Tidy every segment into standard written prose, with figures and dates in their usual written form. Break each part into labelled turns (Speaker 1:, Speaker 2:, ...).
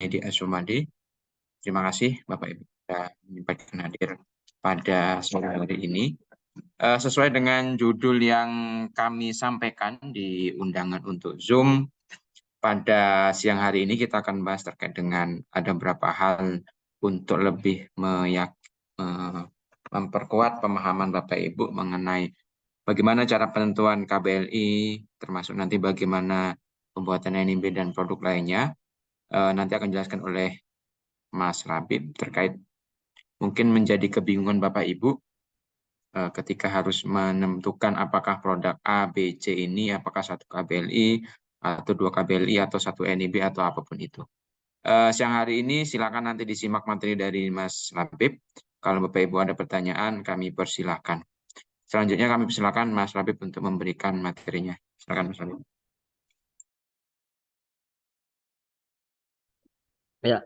Speaker 1: Edi Asumadi. Terima kasih Bapak Ibu sudah menyempatkan hadir pada sore hari ini. Sesuai dengan judul yang kami sampaikan di undangan untuk Zoom, pada siang hari ini kita akan bahas terkait dengan ada beberapa hal untuk lebih memperkuat pemahaman Bapak Ibu mengenai bagaimana cara penentuan KBLI, termasuk nanti bagaimana pembuatan NIB dan produk lainnya. Nanti akan dijelaskan oleh Mas Rabib terkait mungkin menjadi kebingungan Bapak Ibu ketika harus menentukan apakah produk A, B, C ini apakah satu KBLI atau dua KBLI atau satu NIB atau apapun itu. Siang hari ini silakan nanti disimak materi dari Mas Rabib. Kalau Bapak Ibu ada pertanyaan kami persilahkan. Selanjutnya kami persilakan Mas Rabib untuk memberikan materinya. Silakan Mas Rabib.
Speaker 2: Ya,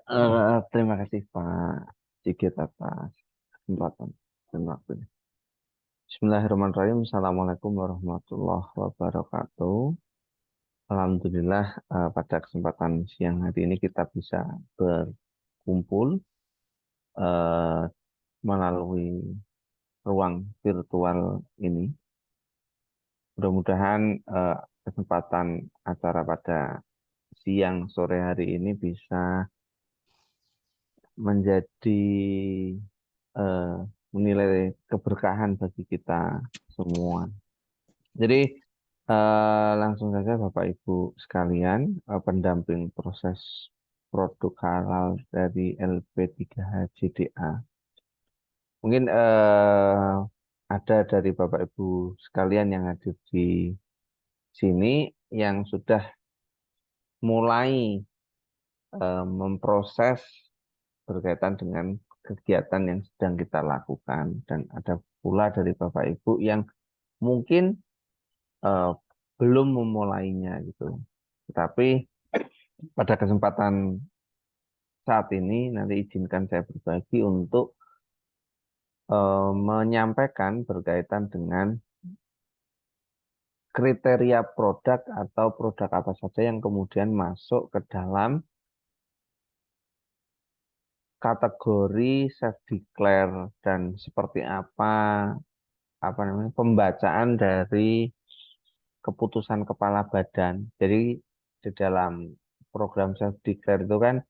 Speaker 2: terima kasih Pak Sigit atas kesempatan dan waktunya. Bismillahirrahmanirrahim. Assalamualaikum warahmatullahi wabarakatuh. Alhamdulillah, pada kesempatan siang hari ini kita bisa berkumpul eh, melalui ruang virtual ini. Mudah-mudahan kesempatan acara pada siang sore hari ini bisa menjadi eh, menilai keberkahan bagi kita semua. Jadi langsung saja Bapak Ibu sekalian, pendamping proses produk halal dari LP3HJDA. Mungkin ada dari Bapak Ibu sekalian yang hadir di sini yang sudah mulai memproses berkaitan dengan kegiatan yang sedang kita lakukan, dan ada pula dari Bapak Ibu yang mungkin eh, belum memulainya gitu. Tetapi pada kesempatan saat ini nanti izinkan saya berbagi untuk menyampaikan berkaitan dengan kriteria produk atau produk apa saja yang kemudian masuk ke dalam kategori self declare dan seperti apa namanya pembacaan dari keputusan kepala badan. Jadi di dalam program self declare itu kan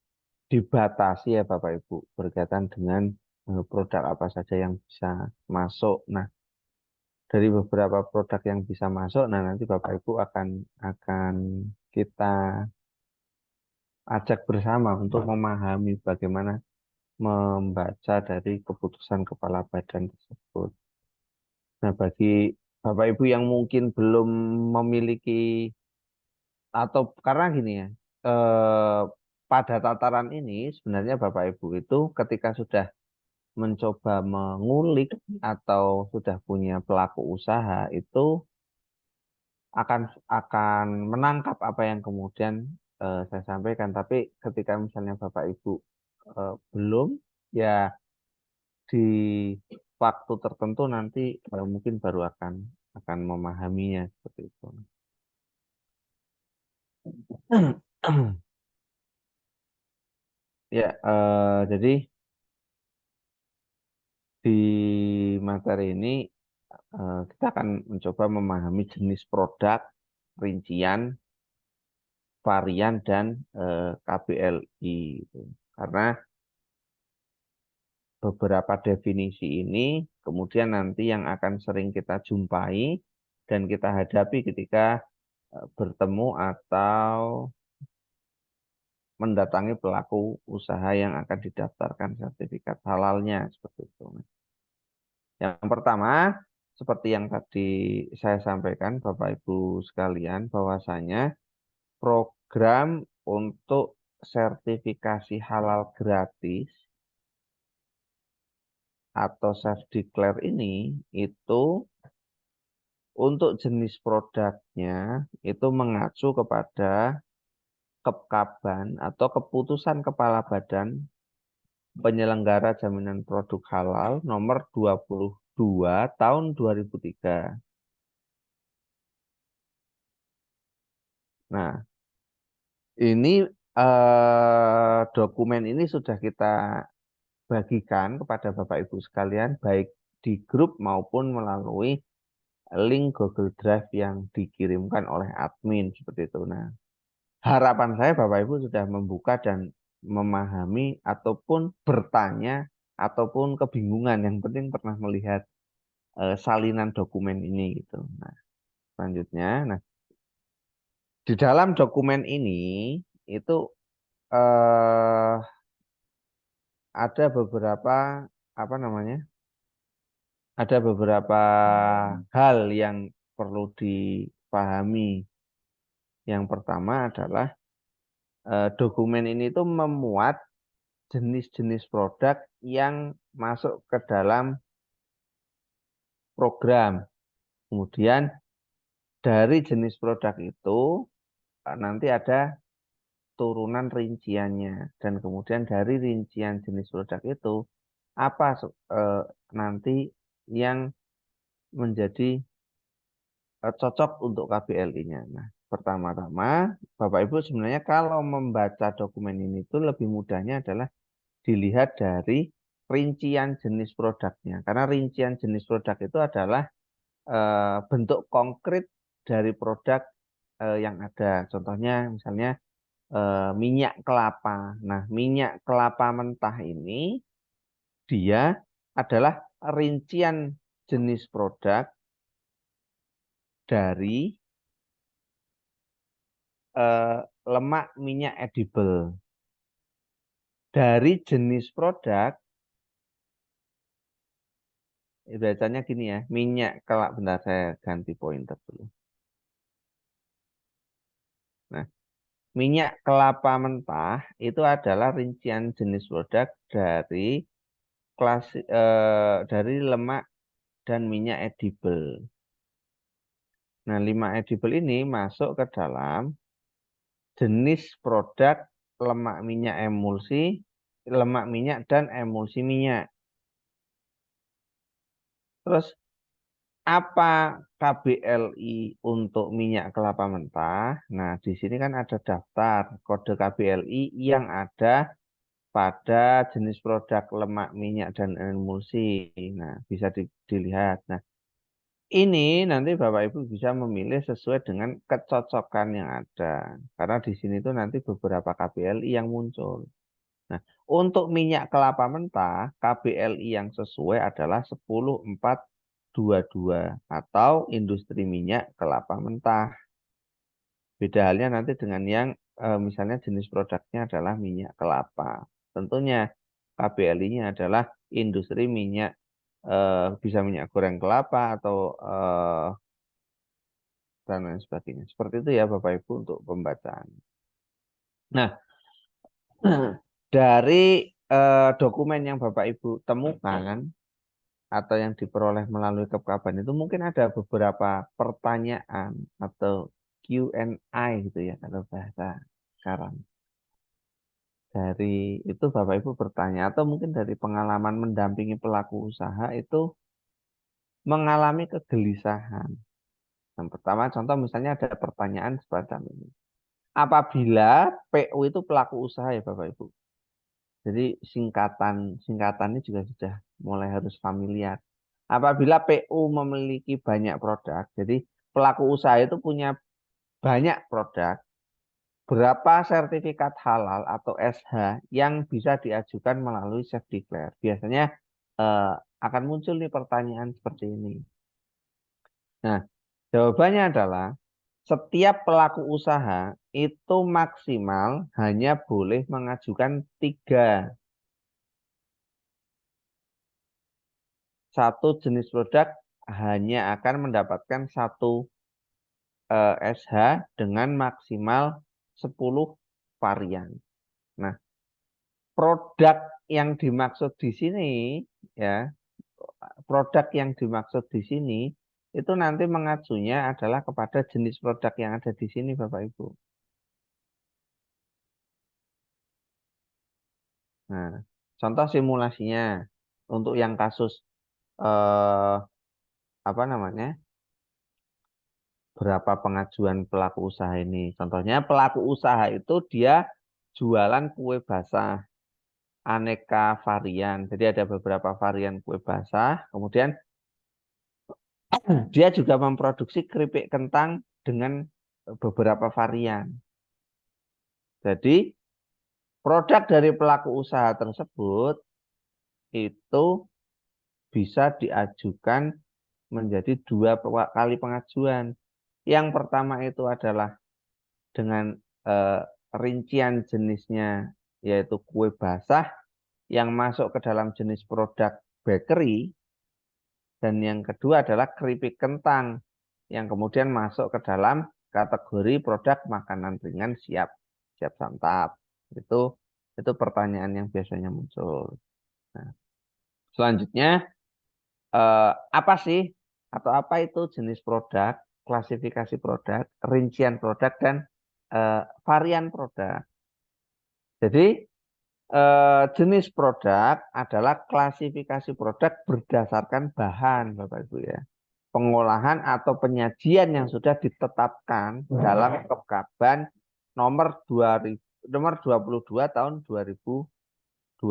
Speaker 2: dibatasi ya Bapak Ibu berkaitan dengan produk apa saja yang bisa masuk. Nah, dari beberapa produk yang bisa masuk, nah nanti Bapak Ibu akan kita ajak bersama untuk memahami bagaimana membaca dari keputusan kepala badan tersebut. Nah, bagi Bapak Ibu yang mungkin belum memiliki atau karena gini ya, eh, pada tataran ini sebenarnya Bapak Ibu itu ketika sudah mencoba mengulik atau sudah punya pelaku usaha itu akan akan menangkap apa yang kemudian saya sampaikan. Tapi ketika misalnya Bapak Ibu belum, ya di waktu tertentu nanti mungkin baru akan memahaminya seperti itu. Ya, jadi di materi ini kita akan mencoba memahami jenis produk, rincian, varian, dan KBLI. Gitu. Karena beberapa definisi ini kemudian nanti yang akan sering kita jumpai dan kita hadapi ketika bertemu atau mendatangi pelaku usaha yang akan didaftarkan sertifikat halalnya seperti itu. Yang pertama, seperti yang tadi saya sampaikan Bapak Ibu sekalian, bahwasanya program untuk sertifikasi halal gratis atau self declare ini itu untuk jenis produknya itu mengacu kepada Kepkaban atau keputusan Kepala Badan Penyelenggara Jaminan Produk Halal nomor 22 tahun 2003. Nah, ini dokumen ini sudah kita bagikan kepada Bapak Ibu sekalian, baik di grup maupun melalui link Google Drive yang dikirimkan oleh admin seperti itu. Nah, harapan saya Bapak Ibu sudah membuka dan memahami ataupun bertanya ataupun kebingungan. Yang penting pernah melihat salinan dokumen ini gitu. Nah, selanjutnya, nah di dalam dokumen ini itu eh, ada beberapa apa namanya? Ada beberapa hal yang perlu dipahami. Yang pertama adalah dokumen ini tuh memuat jenis-jenis produk yang masuk ke dalam program. Kemudian dari jenis produk itu nanti ada turunan rinciannya, dan kemudian dari rincian jenis produk itu apa nanti yang menjadi cocok untuk KBLI-nya. Nah, pertama-tama Bapak Ibu sebenarnya kalau membaca dokumen ini itu lebih mudahnya adalah dilihat dari rincian jenis produknya. Karena rincian jenis produk itu adalah bentuk konkret dari produk yang ada. Contohnya misalnya minyak kelapa. Nah, minyak kelapa mentah ini dia adalah rincian jenis produk dari eh, lemak minyak edible. Dari jenis produk, bacanya gini ya, minyak kelapa, bentar saya ganti pointer dulu. Nah, minyak kelapa mentah itu adalah rincian jenis produk dari lemak dan minyak edible. Nah, lemak edible ini masuk ke dalam jenis produk lemak minyak emulsi, lemak minyak dan emulsi minyak. Terus apa KBLI untuk minyak kelapa mentah? Nah, di sini kan ada daftar kode KBLI yang ada pada jenis produk lemak minyak dan emulsi. Nah, bisa dilihat. Nah, ini nanti Bapak Ibu bisa memilih sesuai dengan kecocokan yang ada. Karena di sini tuh nanti beberapa KBLI yang muncul. Nah, untuk minyak kelapa mentah, KBLI yang sesuai adalah 10422 atau industri minyak kelapa mentah. Beda halnya nanti dengan yang misalnya jenis produknya adalah minyak kelapa. Tentunya KBLI-nya adalah industri minyak, bisa minyak goreng kelapa atau dan lain sebagainya. Seperti itu ya Bapak Ibu untuk pembacaan. Nah, dari dokumen yang Bapak Ibu temukan atau yang diperoleh melalui kekebalan itu mungkin ada beberapa pertanyaan atau Q&A gitu ya kalau bahasa sekarang. Dari itu Bapak Ibu bertanya atau mungkin dari pengalaman mendampingi pelaku usaha itu mengalami kegelisahan. Yang pertama contoh misalnya ada pertanyaan semacam ini. Apabila PU itu pelaku usaha ya Bapak Ibu. Jadi singkatannya juga sudah mulai harus familiar. Apabila PU memiliki banyak produk, jadi pelaku usaha itu punya banyak produk, berapa sertifikat halal atau SH yang bisa diajukan melalui self declare? Biasanya eh, akan muncul nih pertanyaan seperti ini. Nah, jawabannya adalah setiap pelaku usaha itu maksimal hanya boleh mengajukan 3 satu jenis produk hanya akan mendapatkan 1 SH dengan maksimal 10 varian. Nah, produk yang dimaksud di sini ya, produk yang dimaksud di sini itu nanti mengacunya adalah kepada jenis produk yang ada di sini Bapak Ibu. Nah, contoh simulasinya untuk yang kasus eh, apa namanya? Berapa pengajuan pelaku usaha ini. Contohnya pelaku usaha itu dia jualan kue basah aneka varian. Jadi ada beberapa varian kue basah. Kemudian dia juga memproduksi keripik kentang dengan beberapa varian. Jadi produk dari pelaku usaha tersebut itu bisa diajukan menjadi dua kali pengajuan. Yang pertama itu adalah dengan rincian jenisnya, yaitu kue basah yang masuk ke dalam jenis produk bakery. Dan yang kedua adalah keripik kentang yang kemudian masuk ke dalam kategori produk makanan ringan siap santap. Itu pertanyaan yang biasanya muncul. Nah, selanjutnya apa sih atau apa itu jenis produk, klasifikasi produk, rincian produk dan varian produk. Jadi jenis produk adalah klasifikasi produk berdasarkan bahan, Bapak Ibu ya. Pengolahan atau penyajian yang sudah ditetapkan dalam Kepkaban nomor 22 tahun 2023.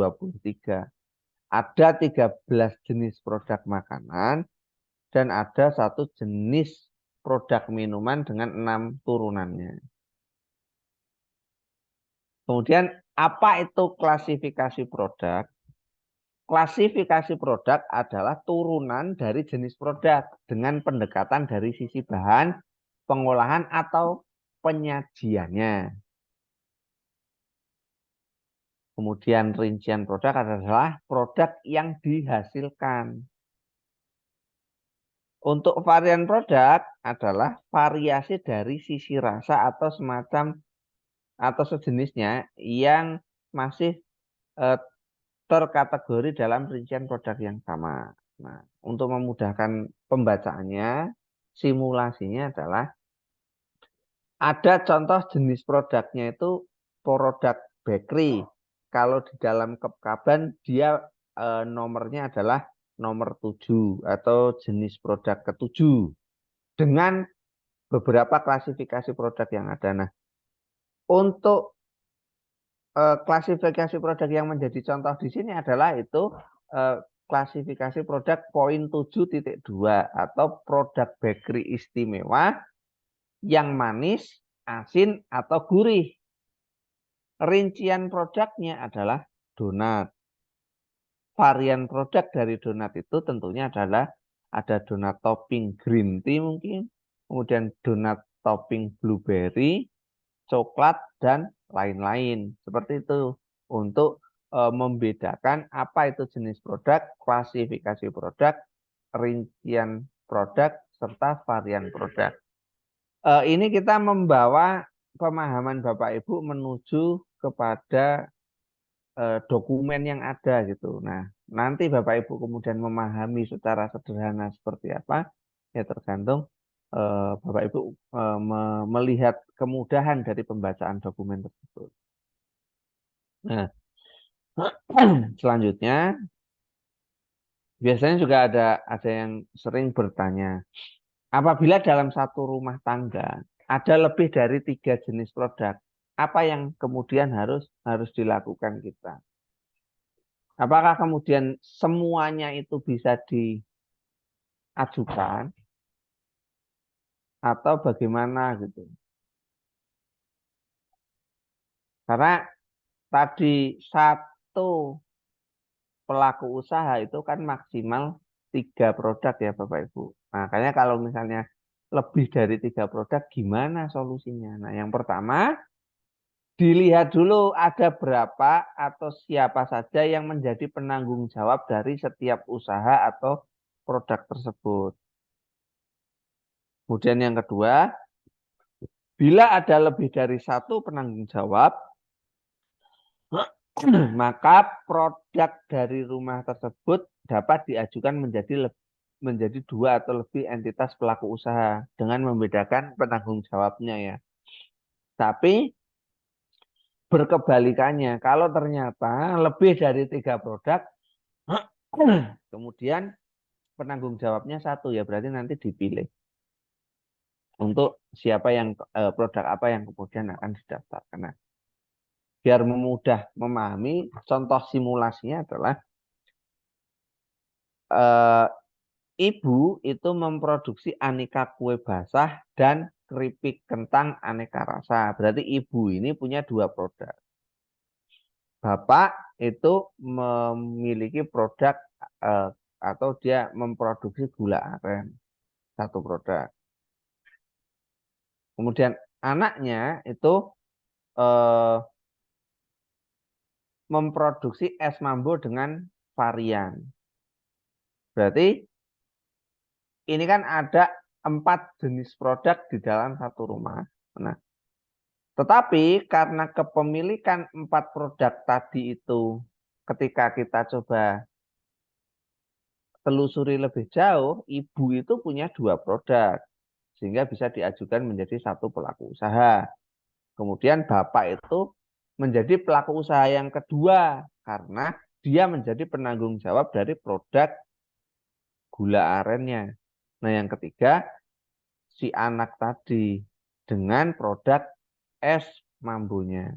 Speaker 2: Ada 13 jenis produk makanan dan ada satu jenis produk minuman dengan 6 turunannya. Kemudian apa itu klasifikasi produk? Klasifikasi produk adalah turunan dari jenis produk dengan pendekatan dari sisi bahan, pengolahan atau penyajiannya. Kemudian rincian produk adalah produk yang dihasilkan. Untuk varian produk adalah variasi dari sisi rasa atau semacam atau sejenisnya yang masih terkategori dalam rincian produk yang sama. Nah, untuk memudahkan pembacaannya, simulasinya adalah ada contoh jenis produknya itu produk bakery. Kalau di dalam Kepkaban dia nomornya adalah nomor 7 atau jenis produk ketujuh dengan beberapa klasifikasi produk yang ada. Nah, untuk klasifikasi produk yang menjadi contoh di sini adalah itu klasifikasi produk poin 7.2 atau produk bakery istimewa yang manis, asin, atau gurih. Rincian produknya adalah donat. Varian produk dari donat itu tentunya adalah ada donat topping green tea mungkin, kemudian donat topping blueberry, coklat, dan lain-lain. Seperti itu untuk membedakan apa itu jenis produk, klasifikasi produk, rincian produk, serta varian produk. Ini kita membawa pemahaman Bapak Ibu menuju kepada dokumen yang ada gitu. Nah, nanti Bapak Ibu kemudian memahami secara sederhana seperti apa, ya tergantung Bapak Ibu melihat kemudahan dari pembacaan dokumen tersebut. Nah, selanjutnya biasanya juga ada yang sering bertanya, apabila dalam satu rumah tangga ada lebih dari 3 jenis produk, apa yang kemudian harus dilakukan kita? Apakah kemudian semuanya itu bisa diajukan atau bagaimana gitu? Karena tadi satu pelaku usaha itu kan maksimal 3 produk ya Bapak Ibu. Makanya kalau misalnya lebih dari 3 produk gimana solusinya? Nah, yang pertama dilihat dulu ada berapa atau siapa saja yang menjadi penanggung jawab dari setiap usaha atau produk tersebut. Kemudian yang kedua, bila ada lebih dari satu penanggung jawab, maka produk dari rumah tersebut dapat diajukan menjadi 2 atau lebih entitas pelaku usaha dengan membedakan penanggung jawabnya ya. Tapi berkebalikannya, kalau ternyata lebih dari 3 produk, kemudian penanggung jawabnya satu ya berarti nanti dipilih untuk siapa yang produk apa yang kemudian akan didaftarkan. Nah, biar memudah memahami, contoh simulasinya adalah eh, ibu itu memproduksi aneka kue basah dan keripik kentang aneka rasa. Berarti ibu ini punya dua produk. Bapak itu memiliki produk eh, atau dia memproduksi gula aren, satu produk. Kemudian anaknya itu eh, memproduksi es mambo dengan varian. Berarti ini kan ada 4 jenis produk di dalam satu rumah. Nah, tetapi karena kepemilikan 4 produk tadi itu ketika kita coba telusuri lebih jauh, ibu itu punya 2 produk sehingga bisa diajukan menjadi satu pelaku usaha. Kemudian bapak itu menjadi pelaku usaha yang kedua karena dia menjadi penanggung jawab dari produk gula arennya. Nah, yang ketiga si anak tadi dengan produk es mambunya.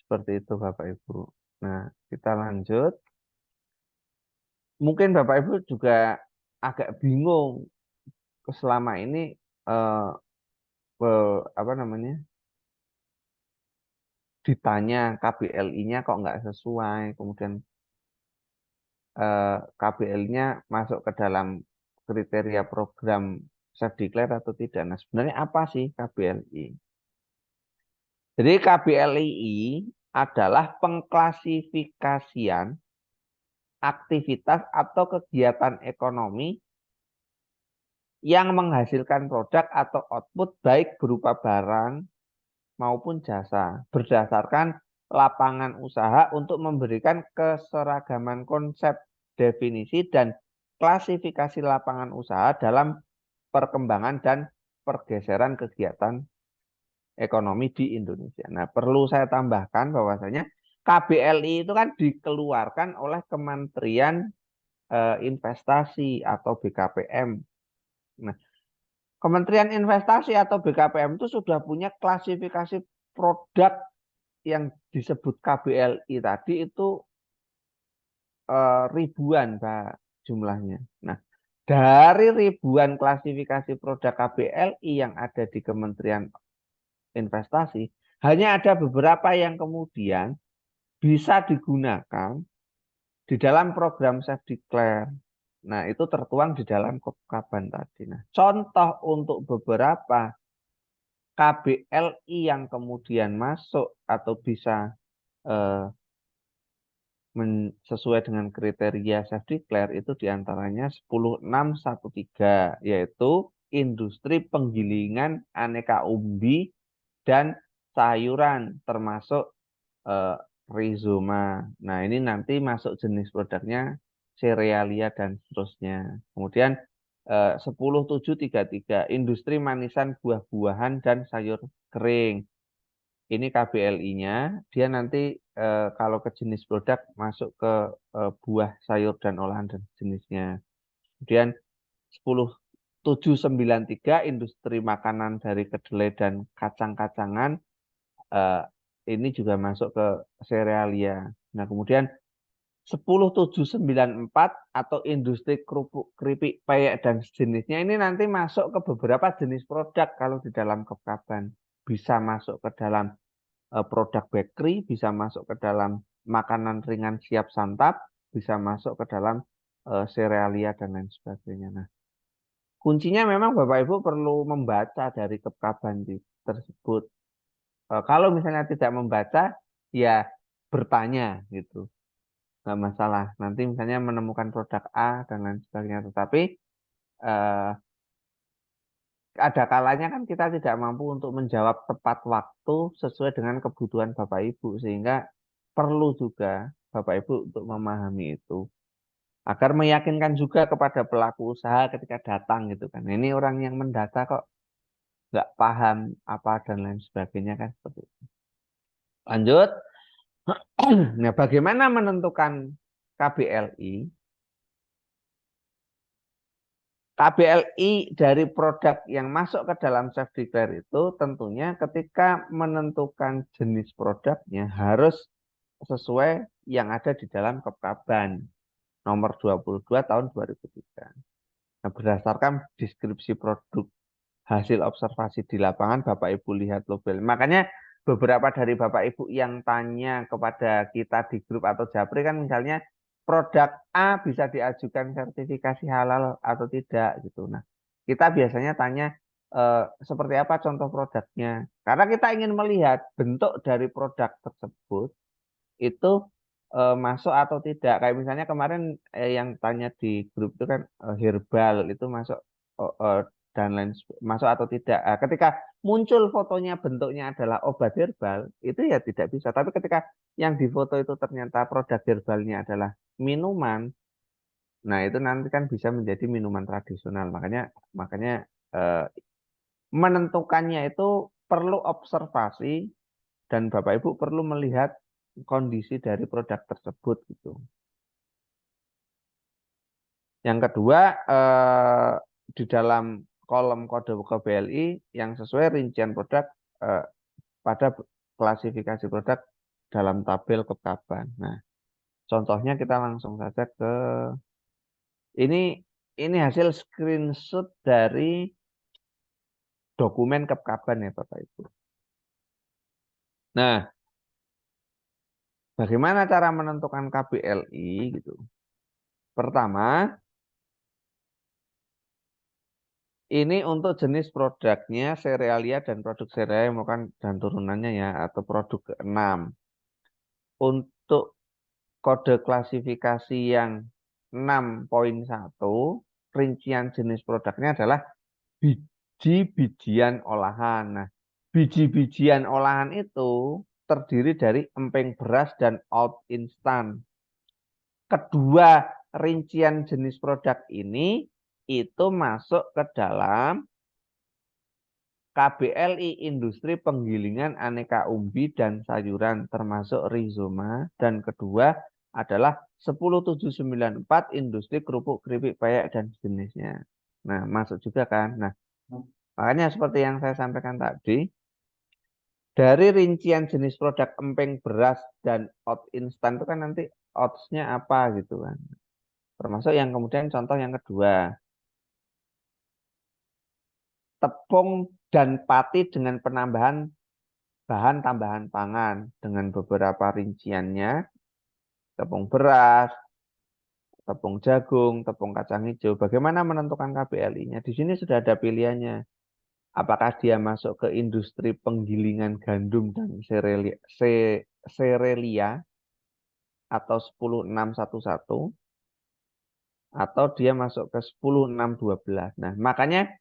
Speaker 2: Seperti itu Bapak Ibu. Nah, kita lanjut. Mungkin Bapak Ibu juga agak bingung selama ini eh, apa namanya ditanya KBLI-nya kok nggak sesuai, kemudian KBL-nya masuk ke dalam kriteria program self declare atau tidak. Nah, sebenarnya apa sih KBLI? Jadi KBLI adalah pengklasifikasian aktivitas atau kegiatan ekonomi yang menghasilkan produk atau output baik berupa barang maupun jasa berdasarkan lapangan usaha untuk memberikan keseragaman konsep, definisi, dan klasifikasi lapangan usaha dalam perkembangan dan pergeseran kegiatan ekonomi di Indonesia. Nah, perlu saya tambahkan bahwasanya KBLI itu kan dikeluarkan oleh Kementerian Investasi atau BKPM. Nah, Kementerian Investasi atau BKPM itu sudah punya klasifikasi produk yang disebut KBLI tadi itu ribuan Pak jumlahnya. Nah, dari ribuan klasifikasi produk KBLI yang ada di Kementerian Investasi, hanya ada beberapa yang kemudian bisa digunakan di dalam program Self Declare. Nah, itu tertuang di dalam Kepkaban tadi. Nah, contoh untuk beberapa KBLI yang kemudian masuk atau bisa eh, sesuai dengan kriteria self declare itu diantaranya 10613 yaitu industri penggilingan aneka umbi dan sayuran termasuk eh, rhizoma. Nah, ini nanti masuk jenis produknya serealia dan seterusnya. Kemudian 10733 industri manisan buah-buahan dan sayur kering. Ini KBLI-nya, dia nanti kalau ke jenis produk masuk ke buah, sayur, dan olahan dan jenisnya. Kemudian 10793 industri makanan dari kedelai dan kacang-kacangan. eh, ini juga masuk ke serealia. Nah, kemudian 10794 atau industri kerupuk, keripik, peyek, dan sejenisnya ini nanti masuk ke beberapa jenis produk kalau di dalam Kepkaban. Bisa masuk ke dalam produk bakery, bisa masuk ke dalam makanan ringan siap santap, bisa masuk ke dalam serealia dan lain sebagainya. Nah, kuncinya memang Bapak Ibu perlu membaca dari Kepkaban tersebut. Kalau misalnya tidak membaca, ya bertanya gitu, nggak masalah. Nanti misalnya menemukan produk A dan lain sebagainya, tetapi eh, ada kalanya kan kita tidak mampu untuk menjawab tepat waktu sesuai dengan kebutuhan Bapak Ibu sehingga perlu juga Bapak Ibu untuk memahami itu agar meyakinkan juga kepada pelaku usaha ketika datang gitu kan. Ini orang yang mendata kok nggak paham apa dan lain sebagainya kan seperti itu. Lanjut. Nah, bagaimana menentukan KBLI? KBLI dari produk yang masuk ke dalam self declare itu tentunya ketika menentukan jenis produknya harus sesuai yang ada di dalam Kepkaban nomor 22 tahun 2003. Nah, berdasarkan deskripsi produk hasil observasi di lapangan, Bapak Ibu lihat label. Makanya beberapa dari Bapak Ibu yang tanya kepada kita di grup atau Japri kan misalnya produk A bisa diajukan sertifikasi halal atau tidak gitu. Nah, kita biasanya tanya seperti apa contoh produknya. Karena kita ingin melihat bentuk dari produk tersebut itu masuk atau tidak. Kayak misalnya kemarin yang tanya di grup itu kan herbal itu masuk dan lain masuk atau tidak. Ketika muncul fotonya bentuknya adalah obat herbal, itu ya tidak bisa. Tapi ketika yang difoto itu ternyata produk herbalnya adalah minuman, nah itu nanti kan bisa menjadi minuman tradisional. Makanya makanya eh, menentukannya itu perlu observasi dan Bapak Ibu perlu melihat kondisi dari produk tersebut gitu. Yang kedua, di dalam kolom kode KBLI yang sesuai rincian produk eh, pada klasifikasi produk dalam tabel Kepkaban. Nah, contohnya kita langsung saja ke ini ini hasil screenshot dari dokumen Kepkaban ya Bapak Ibu. Nah, bagaimana cara menentukan KBLI gitu? Pertama, ini untuk jenis produknya serealia dan produk serealia bukan dan turunannya ya atau produk ke-6. Untuk kode klasifikasi yang 6.1 rincian jenis produknya adalah biji-bijian olahan. Nah, biji-bijian olahan itu terdiri dari empeng beras dan oat instan. Kedua rincian jenis produk ini itu masuk ke dalam KBLI Industri Penggilingan Aneka Umbi dan Sayuran termasuk Rhizoma dan kedua adalah 10794 Industri Kerupuk Keripik Peyek dan sejenisnya. Nah, masuk juga kan. Nah, makanya seperti yang saya sampaikan tadi, dari rincian jenis produk empeng beras dan oat instan itu kan nanti oatsnya apa gitu kan. Termasuk yang kemudian contoh yang kedua, tepung dan pati dengan penambahan bahan tambahan pangan dengan beberapa rinciannya, tepung beras, tepung jagung, tepung kacang hijau. Bagaimana menentukan KBLI-nya? Di sini sudah ada pilihannya. Apakah dia masuk ke industri penggilingan gandum dan serelia atau 10611 atau dia masuk ke 10612. Nah, makanya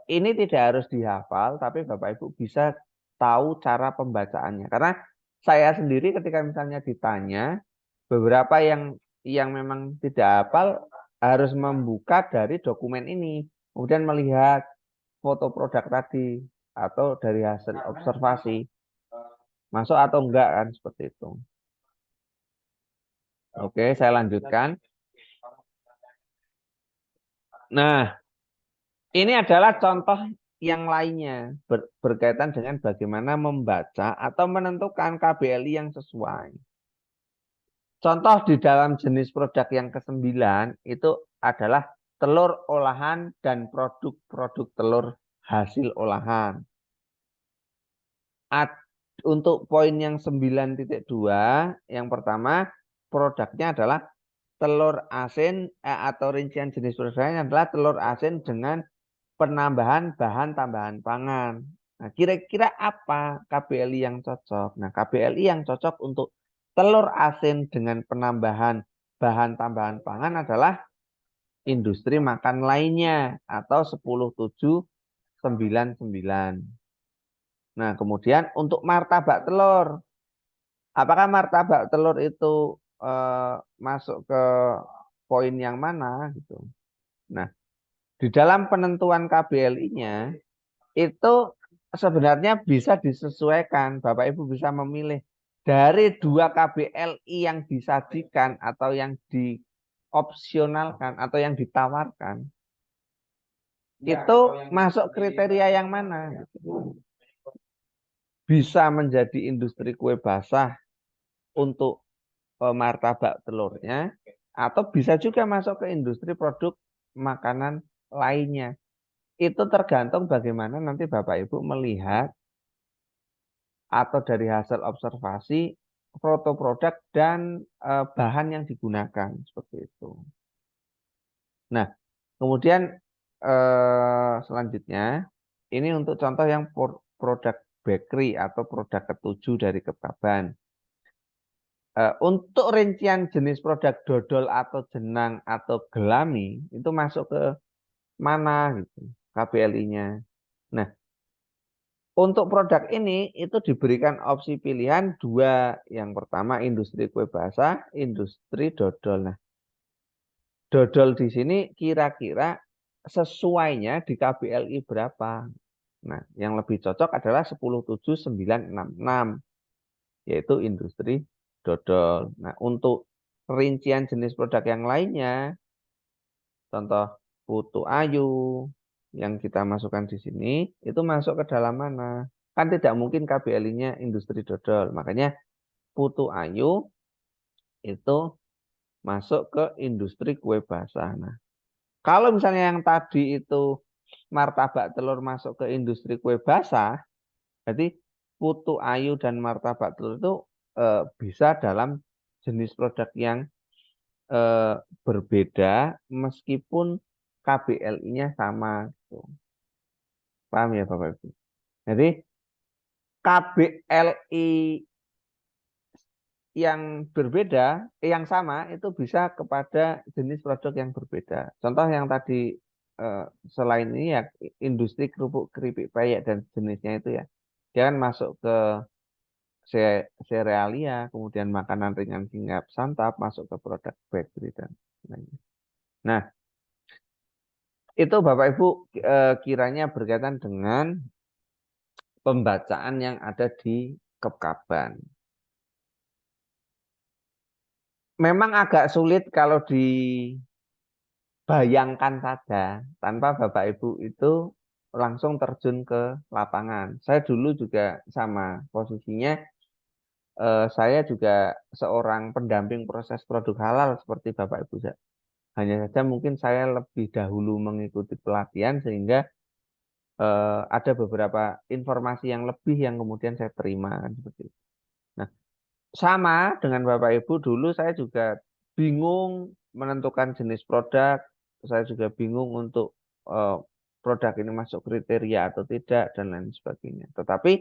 Speaker 2: ini tidak harus dihafal, tapi Bapak Ibu bisa tahu cara pembacaannya. Karena saya sendiri ketika misalnya ditanya, beberapa yang memang tidak hafal harus membuka dari dokumen ini, kemudian melihat foto produk tadi atau dari hasil observasi masuk atau enggak kan seperti itu. Oke, saya lanjutkan. Nah, ini adalah contoh yang lainnya berkaitan dengan bagaimana membaca atau menentukan KBLI yang sesuai. Contoh di dalam jenis produk yang ke-9 itu adalah telur olahan dan produk-produk telur hasil olahan. Untuk poin yang 9.2, yang pertama produknya adalah telur asin atau rincian jenis produknya adalah telur asin dengan penambahan bahan tambahan pangan. Nah, kira-kira apa KBLI yang cocok? Nah, KBLI yang cocok untuk telur asin dengan penambahan bahan tambahan pangan adalah industri makan lainnya atau 10799. Nah, kemudian untuk martabak telur, apakah martabak telur itu masuk ke poin yang mana gitu? Nah, di dalam penentuan KBLI-nya itu sebenarnya bisa disesuaikan. Bapak Ibu bisa memilih dari dua KBLI yang disajikan atau yang diopsionalkan atau yang ditawarkan. itu masuk kriteria yang mana? Bisa menjadi industri kue basah untuk martabak telurnya, atau bisa juga masuk ke industri produk makanan lainnya. Itu tergantung bagaimana nanti Bapak Ibu melihat atau dari hasil observasi foto produk dan bahan yang digunakan seperti itu. Nah, kemudian selanjutnya ini untuk contoh yang produk bakery atau produk ketujuh dari Ketaban. Untuk rincian jenis produk dodol atau jenang atau gelami itu masuk ke mana gitu KBLI-nya. Nah, untuk produk ini itu diberikan opsi pilihan dua. Yang pertama industri kue basah, industri dodol. Nah, dodol di sini kira-kira sesuainya di KBLI berapa? Nah, yang lebih cocok adalah 107.966 yaitu industri dodol. Nah, untuk rincian jenis produk yang lainnya, contoh putu ayu yang kita masukkan di sini, itu masuk ke dalam mana? Kan tidak mungkin KBLI-nya industri dodol. Makanya putu ayu itu masuk ke industri kue basah. Nah, kalau misalnya yang tadi itu martabak telur masuk ke industri kue basah, jadi putu ayu dan martabak telur itu bisa dalam jenis produk yang eh, berbeda meskipun KBLI-nya sama. Gitu. Paham ya Bapak Ibu? Jadi KBLI yang berbeda, yang sama itu bisa kepada jenis produk yang berbeda. Contoh yang tadi selain ini ya industri kerupuk keripik peyek dan jenisnya itu ya, dia kan masuk ke serealia, kemudian makanan ringan hinggap santap, masuk ke produk bakery dan lainnya. Nah, itu Bapak Ibu kiranya berkaitan dengan pembacaan yang ada di Kepkaban. Memang agak sulit kalau dibayangkan saja tanpa Bapak Ibu itu langsung terjun ke lapangan. Saya dulu juga sama posisinya. Saya juga seorang pendamping proses produk halal seperti Bapak Ibu. Hanya saja mungkin saya lebih dahulu mengikuti pelatihan sehingga ada beberapa informasi yang lebih yang kemudian saya terima kan seperti itu. Nah, sama dengan Bapak Ibu dulu saya juga bingung menentukan jenis produk, saya juga bingung untuk eh, produk ini masuk kriteria atau tidak dan lain sebagainya. Tetapi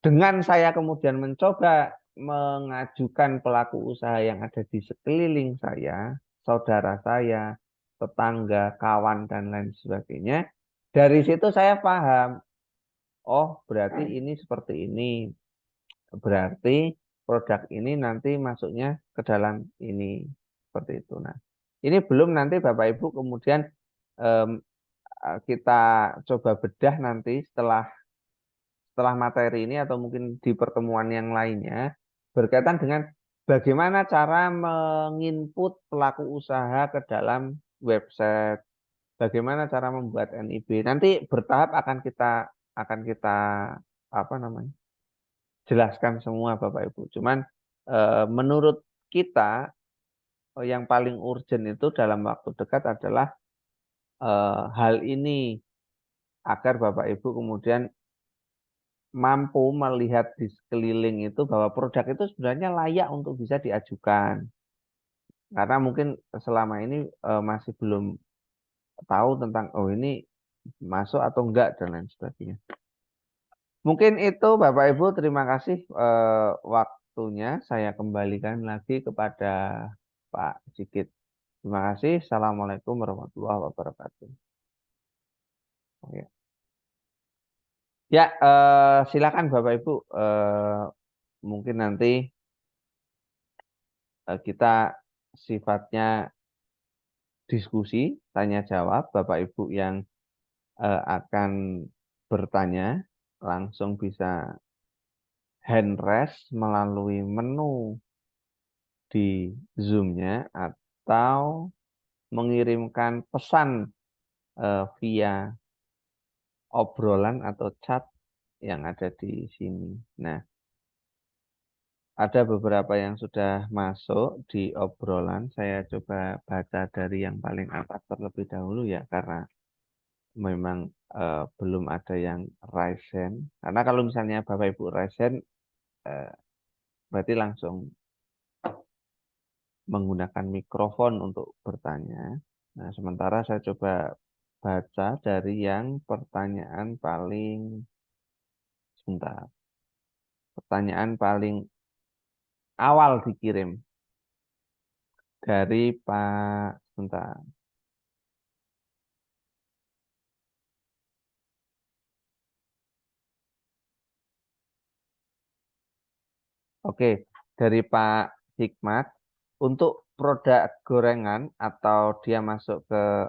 Speaker 2: dengan saya kemudian mencoba mengajukan pelaku usaha yang ada di sekeliling saya, saudara saya, tetangga, kawan, dan lain sebagainya, dari situ saya paham, oh berarti ini seperti ini, berarti produk ini nanti masuknya ke dalam ini, seperti itu. Nah, ini belum nanti Bapak Ibu kemudian em, kita coba bedah nanti setelah materi ini atau mungkin di pertemuan yang lainnya berkaitan dengan bagaimana cara menginput pelaku usaha ke dalam website, bagaimana cara membuat NIB. Nanti bertahap akan kita apa namanya? Jelaskan semua Bapak Ibu. Cuman menurut kita yang paling urgent itu dalam waktu dekat adalah hal ini agar Bapak Ibu kemudian mampu melihat di sekeliling itu bahwa produk itu sebenarnya layak untuk bisa diajukan. Karena mungkin selama ini masih belum tahu tentang oh ini masuk atau enggak dan lain sebagainya. Mungkin itu Bapak Ibu terima kasih waktunya saya kembalikan lagi kepada Pak Sigit. Terima kasih. Assalamualaikum warahmatullahi wabarakatuh. Ya, ya silakan Bapak Ibu. Mungkin nanti kita sifatnya diskusi, tanya jawab. Bapak Ibu yang akan bertanya langsung bisa hand raise melalui menu di Zoom-nya atau mengirimkan pesan via obrolan atau chat yang ada di sini. Nah, ada beberapa yang sudah masuk di obrolan. Saya coba baca dari yang paling atas terlebih dahulu ya, karena memang belum ada yang raise hand. Karena kalau misalnya Bapak Ibu raise hand, eh, berarti langsung menggunakan mikrofon untuk bertanya. Nah, sementara saya coba baca dari yang pertanyaan paling sebentar. Pertanyaan paling awal dikirim dari Pak sebentar. Oke, dari Pak Hikmat untuk produk gorengan atau dia masuk ke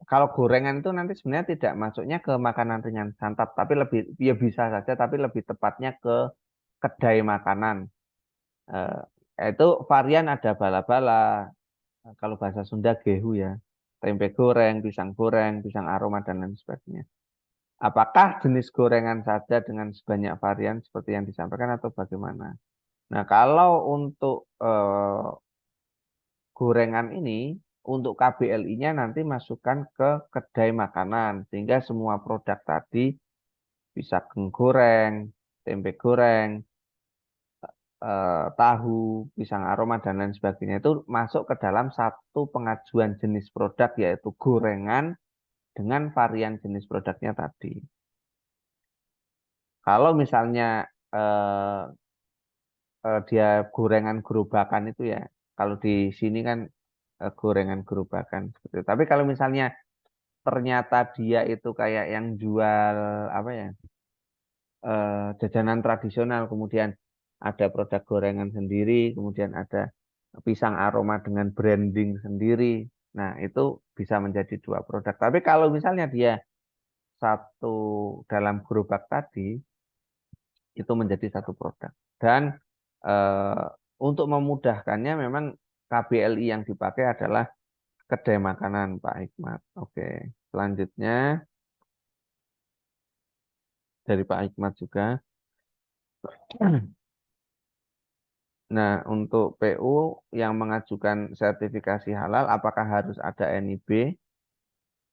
Speaker 2: kalau gorengan itu nanti sebenarnya tidak masuknya ke makanan ringan santap, tapi lebih ya bisa saja, tapi lebih tepatnya ke kedai makanan. Itu varian ada bala-bala, kalau bahasa Sunda gehu ya, tempe goreng, pisang aroma dan lain sebagainya. Apakah jenis gorengan saja dengan sebanyak varian seperti yang disampaikan atau bagaimana? Nah, kalau untuk gorengan ini, untuk KBLI-nya nanti masukkan ke kedai makanan, sehingga semua produk tadi, pisang goreng, tempe goreng, tahu, pisang aroma, dan lain sebagainya, itu masuk ke dalam satu pengajuan jenis produk, yaitu gorengan dengan varian jenis produknya tadi. Kalau misalnya eh, dia gorengan gerobakan itu ya, kalau di sini kan gorengan gerobakan seperti itu. Tapi kalau misalnya ternyata dia itu kayak yang jual apa ya, jajanan tradisional, kemudian ada produk gorengan sendiri, kemudian ada pisang aroma dengan branding sendiri. Nah, itu bisa menjadi dua produk. Tapi kalau misalnya dia satu dalam gerobak tadi, itu menjadi satu produk. Dan eh, untuk memudahkannya memang KBLI yang dipakai adalah kedai makanan Pak Hikmat. Oke, selanjutnya dari Pak Hikmat juga. Nah, untuk PU yang mengajukan sertifikasi halal, apakah harus ada NIB?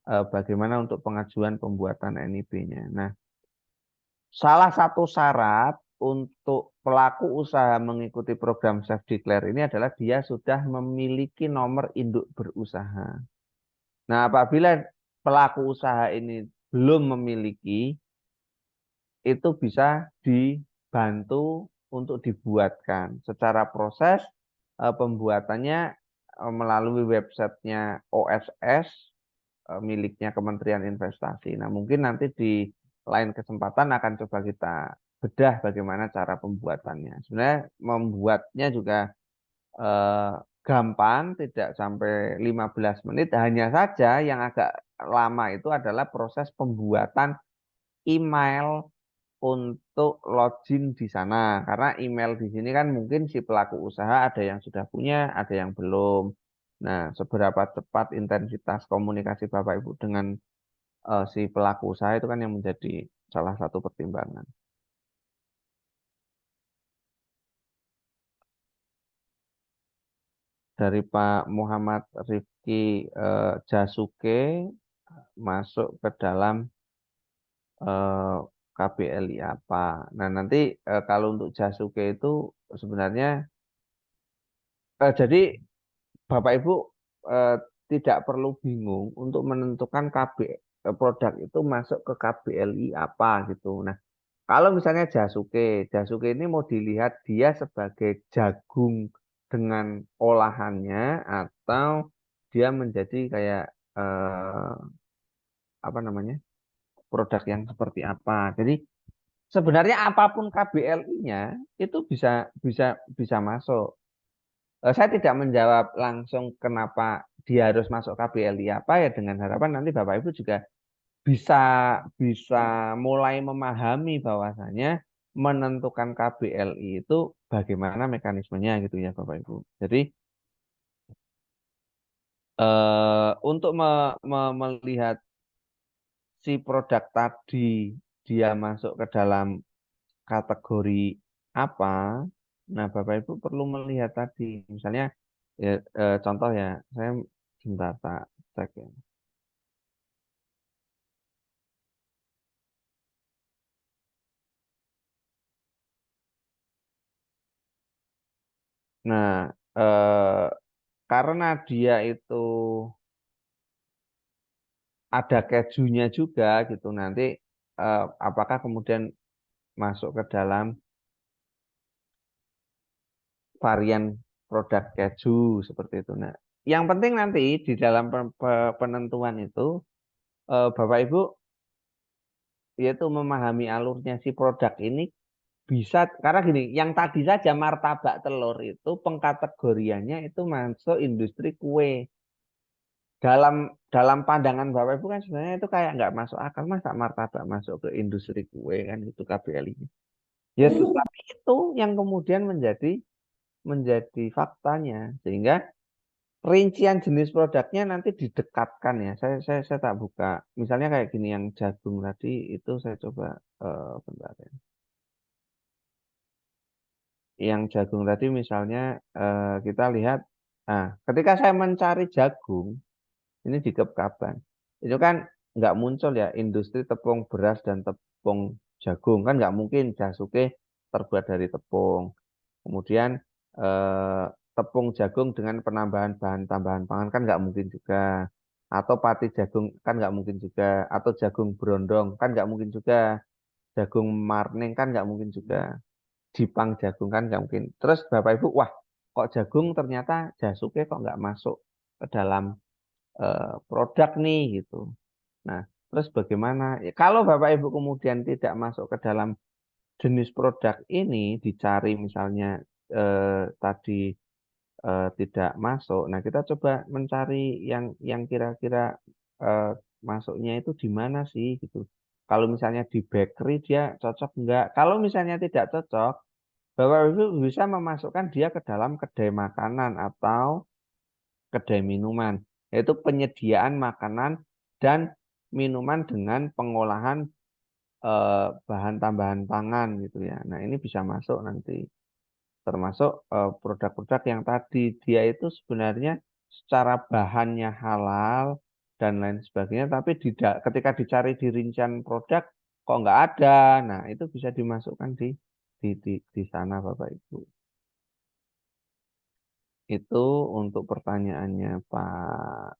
Speaker 2: Bagaimana untuk pengajuan pembuatan NIB-nya? Nah, salah satu syarat untuk pelaku usaha mengikuti program Self Declare ini adalah dia sudah memiliki nomor induk berusaha. Nah, apabila pelaku usaha ini belum memiliki, itu bisa dibantu untuk dibuatkan. Secara proses pembuatannya melalui websitenya OSS miliknya Kementerian Investasi. Nah, mungkin nanti di lain kesempatan akan coba kita bedah bagaimana cara pembuatannya. Sebenarnya membuatnya juga eh, gampang, tidak sampai 15 menit. Hanya saja yang agak lama itu adalah proses pembuatan email untuk login di sana. Karena email di sini kan mungkin si pelaku usaha ada yang sudah punya, ada yang belum. Nah, seberapa cepat intensitas komunikasi Bapak Ibu dengan si pelaku usaha itu kan yang menjadi salah satu pertimbangan. Dari Pak Muhammad Rifki Jasuke masuk ke dalam eh, KBLI apa. Nah, nanti kalau untuk Jasuke itu sebenarnya jadi Bapak Ibu eh, tidak perlu bingung untuk menentukan produk itu masuk ke KBLI apa gitu. Nah, kalau misalnya Jasuke ini mau dilihat dia sebagai jagung dengan olahannya atau dia menjadi kayak apa namanya produk yang seperti apa. Jadi sebenarnya apapun KBLI-nya itu bisa bisa bisa masuk. Saya tidak menjawab langsung kenapa dia harus masuk KBLI apa ya dengan harapan nanti Bapak Ibu juga bisa bisa mulai memahami bahwasanya menentukan KBLI itu bagaimana mekanismenya gitu ya Bapak Ibu. Jadi Untuk melihat si produk tadi dia masuk ke dalam kategori apa, nah Bapak Ibu perlu melihat tadi, misalnya ya, contoh ya, saya sebentar tak cek ya. Nah, karena dia itu ada kejunya juga gitu, nanti apakah kemudian masuk ke dalam varian produk keju seperti itu. Nah, yang penting nanti di dalam penentuan itu Bapak Ibu yaitu memahami alurnya si produk ini bisa karena gini, yang tadi saja martabak telur itu pengkategoriannya itu masuk industri kue. Dalam pandangan Bapak Ibu kan sebenarnya itu kayak nggak masuk akal masa martabak masuk ke industri kue kan itu KBLI. Ya, tapi itu yang kemudian menjadi faktanya sehingga rincian jenis produknya nanti didekatkan ya. Saya tak buka. Misalnya kayak gini yang jagung tadi itu saya coba bentar ya. Yang jagung tadi misalnya kita lihat, nah ketika saya mencari jagung ini di Kepkaban itu kan nggak muncul ya industri tepung beras dan tepung jagung kan nggak mungkin Jasuke terbuat dari tepung. Kemudian eh, tepung jagung dengan penambahan bahan tambahan pangan kan nggak mungkin juga. Atau pati jagung kan nggak mungkin juga. Atau jagung brondong kan nggak mungkin juga. Jagung marning kan nggak mungkin juga. Jipang jagung kan nggak mungkin. Terus Bapak Ibu, wah kok jagung ternyata Jasuke kok nggak masuk ke dalam produk nih gitu. Nah, terus bagaimana? Ya, kalau Bapak Ibu kemudian tidak masuk ke dalam jenis produk ini dicari misalnya tadi tidak masuk. Nah, kita coba mencari yang kira-kira eh, masuknya itu di mana sih gitu. Kalau misalnya di bakery dia cocok enggak? Kalau misalnya tidak cocok, Bapak Ibu bisa memasukkan dia ke dalam kedai makanan atau kedai minuman, yaitu penyediaan makanan dan minuman dengan pengolahan bahan tambahan pangan gitu ya. Nah, ini bisa masuk nanti termasuk produk-produk yang tadi dia itu sebenarnya secara bahannya halal dan lain sebagainya, tapi ketika dicari di rincian produk kok nggak ada. Nah, itu bisa dimasukkan di sana Bapak Ibu. Itu untuk pertanyaannya Pak.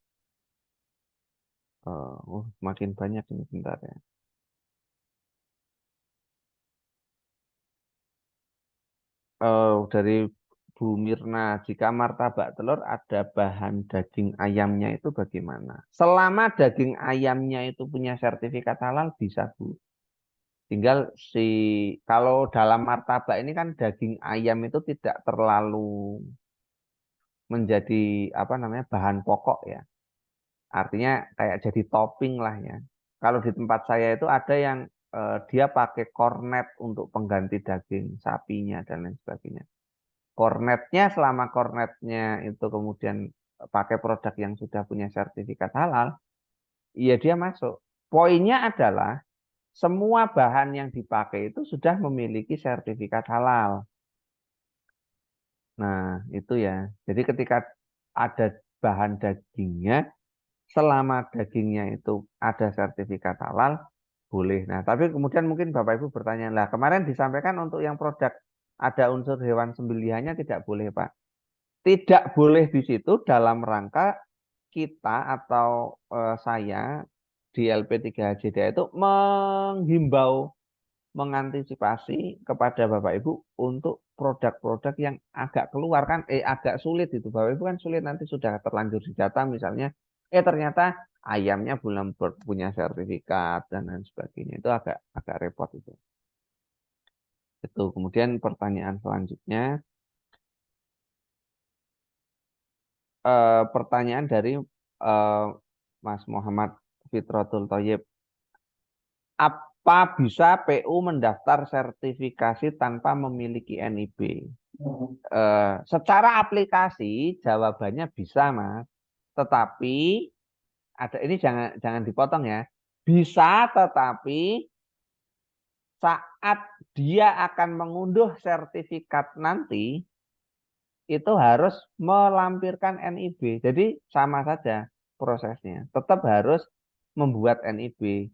Speaker 2: Makin banyak ini bentar ya. Dari Bu Mirna, jika martabak telur ada bahan daging ayamnya itu bagaimana? Selama daging ayamnya itu punya sertifikat halal bisa Bu. Tinggal kalau dalam martabak ini kan daging ayam itu tidak terlalu menjadi apa namanya bahan pokok ya. Artinya kayak jadi topping lah ya. Kalau di tempat saya itu ada yang dia pakai kornet untuk pengganti daging sapinya dan lain sebagainya. Kornetnya selama kornetnya itu kemudian pakai produk yang sudah punya sertifikat halal, iya dia masuk. Poinnya adalah semua bahan yang dipakai itu sudah memiliki sertifikat halal. Nah, itu ya. Jadi ketika ada bahan dagingnya, selama dagingnya itu ada sertifikat halal, boleh. Nah, tapi kemudian mungkin Bapak Ibu bertanya, lah kemarin disampaikan untuk yang produk ada unsur hewan sembelihannya tidak boleh, Pak. Tidak boleh di situ dalam rangka kita atau saya di LP3HJDA itu menghimbau, mengantisipasi kepada Bapak Ibu untuk produk-produk yang agak keluar kan, agak sulit itu. Bapak Ibu kan sulit nanti sudah terlanjur di data misalnya, ternyata ayamnya belum punya sertifikat dan lain sebagainya. Itu agak agak repot itu. Itu. Kemudian pertanyaan selanjutnya, pertanyaan dari eh, Mas Muhammad Fitrotul Thoyib. Apa bisa PU mendaftar sertifikasi tanpa memiliki NIB? Secara aplikasi jawabannya bisa, Mas. tetapi ada ini jangan dipotong ya. Bisa tetapi saat dia akan mengunduh sertifikat nanti itu harus melampirkan NIB. Jadi sama saja prosesnya. Tetap harus membuat NIB.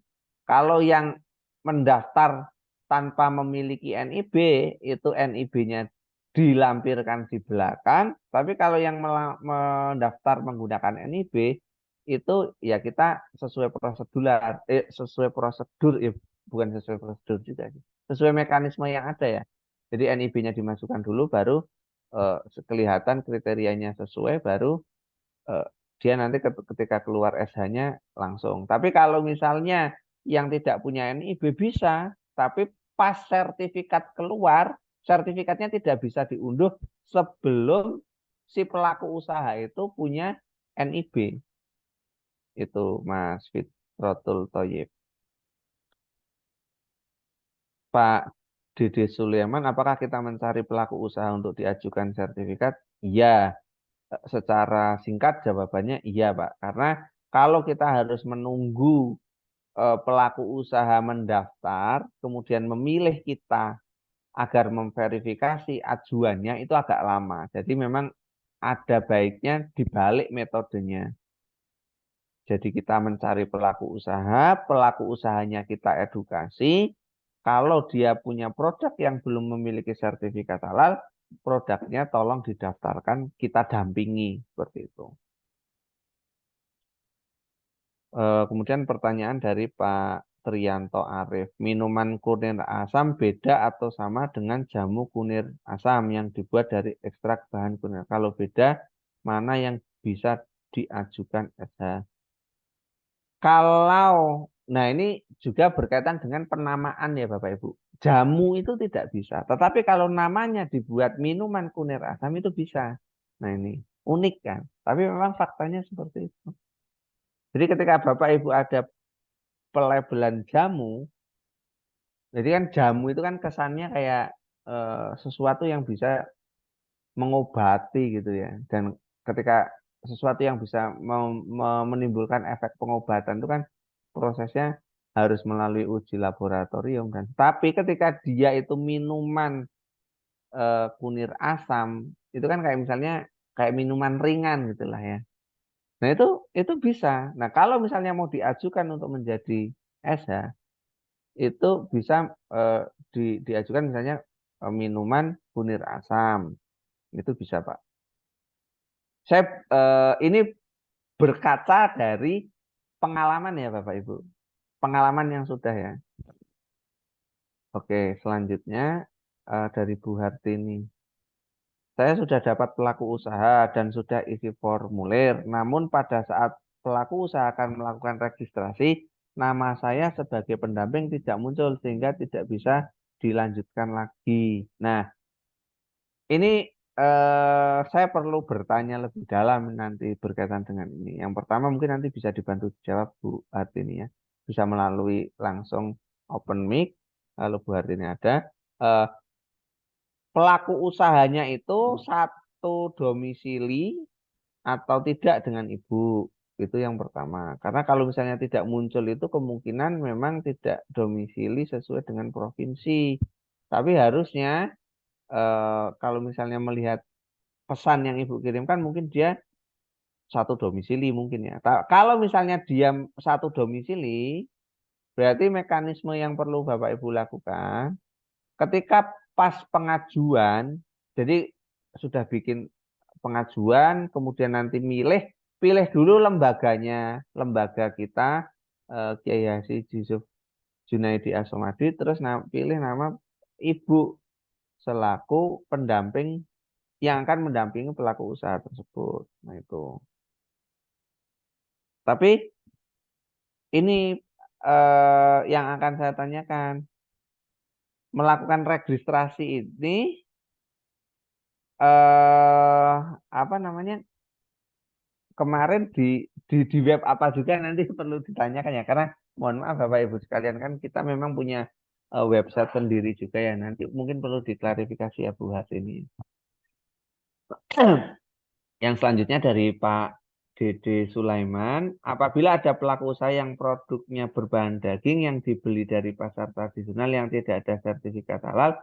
Speaker 2: Kalau yang mendaftar tanpa memiliki NIB, itu NIB-nya dilampirkan di belakang. Tapi kalau yang mendaftar menggunakan NIB, itu ya kita sesuai sesuai prosedur, ya bukan sesuai prosedur juga sih. Sesuai mekanisme yang ada ya. Jadi NIB-nya dimasukkan dulu, baru eh, kelihatan kriterianya sesuai, baru eh, dia nanti ketika keluar SH-nya langsung. Tapi kalau misalnya yang tidak punya NIB bisa, tapi pas sertifikat keluar, sertifikatnya tidak bisa diunduh sebelum si pelaku usaha itu punya NIB. Itu Mas Fitrotul Thoyib. Pak Dede Sulaiman, apakah kita mencari pelaku usaha untuk diajukan sertifikat? Iya. Secara singkat jawabannya iya, Pak. Karena kalau kita harus menunggu pelaku usaha mendaftar, kemudian memilih kita agar memverifikasi ajuannya itu agak lama. Jadi memang ada baiknya dibalik metodenya. Jadi kita mencari pelaku usahanya kita edukasi. Kalau dia punya produk yang belum memiliki sertifikat halal, produknya tolong didaftarkan, kita dampingi seperti itu. Kemudian pertanyaan dari Pak Trianto Arif, minuman kunir asam beda atau sama dengan jamu kunir asam yang dibuat dari ekstrak bahan kunir? Kalau beda, mana yang bisa diajukan SH? Kalau, nah ini juga berkaitan dengan penamaan ya Bapak Ibu. Jamu itu tidak bisa, tetapi kalau namanya dibuat minuman kunir asam itu bisa. Nah ini unik kan, tapi memang faktanya seperti itu. Jadi ketika Bapak Ibu ada pelabelan jamu, jadi kan jamu itu kan kesannya kayak sesuatu yang bisa mengobati gitu ya. Dan ketika sesuatu yang bisa menimbulkan efek pengobatan itu kan prosesnya harus melalui uji laboratorium dan tapi ketika dia itu minuman kunir asam itu kan kayak misalnya kayak minuman ringan gitulah ya. Nah itu bisa. Nah kalau misalnya mau diajukan untuk menjadi SH itu bisa eh, diajukan misalnya minuman kunir asam itu bisa Pak. Saya ini berkaca dari pengalaman ya Bapak Ibu, pengalaman yang sudah ya. Oke, selanjutnya dari Bu Hartini. Saya sudah dapat pelaku usaha dan sudah isi formulir, namun pada saat pelaku usaha akan melakukan registrasi, nama saya sebagai pendamping tidak muncul sehingga tidak bisa dilanjutkan lagi. Nah, ini saya perlu bertanya lebih dalam nanti berkaitan dengan ini. Yang pertama mungkin nanti bisa dibantu dijawab Bu Hartini ya. Bisa melalui langsung open mic, kalau Bu Hartini ada. Eh, Pelaku usahanya itu satu domisili atau tidak dengan ibu. Itu yang pertama. Karena kalau misalnya tidak muncul itu kemungkinan memang tidak domisili sesuai dengan provinsi. Tapi harusnya kalau misalnya melihat pesan yang ibu kirimkan mungkin dia satu domisili mungkin ya. Kalau misalnya dia satu domisili, berarti mekanisme yang perlu Bapak Ibu lakukan ketika pas pengajuan, jadi sudah bikin pengajuan, kemudian nanti pilih dulu lembaganya, lembaga kita Kiai Haji Yusuf Junaidi Asomadi, terus pilih nama ibu selaku pendamping yang akan mendampingi pelaku usaha tersebut. Nah itu. Tapi ini yang akan saya tanyakan, melakukan registrasi ini apa namanya? Kemarin di web apa juga nanti perlu ditanyakan ya karena mohon maaf Bapak Ibu sekalian kan kita memang punya website sendiri juga ya nanti mungkin perlu diklarifikasi ya Bu Has ini. Yang selanjutnya dari Pak Dede Sulaiman, apabila ada pelaku usaha yang produknya berbahan daging yang dibeli dari pasar tradisional yang tidak ada sertifikat halal,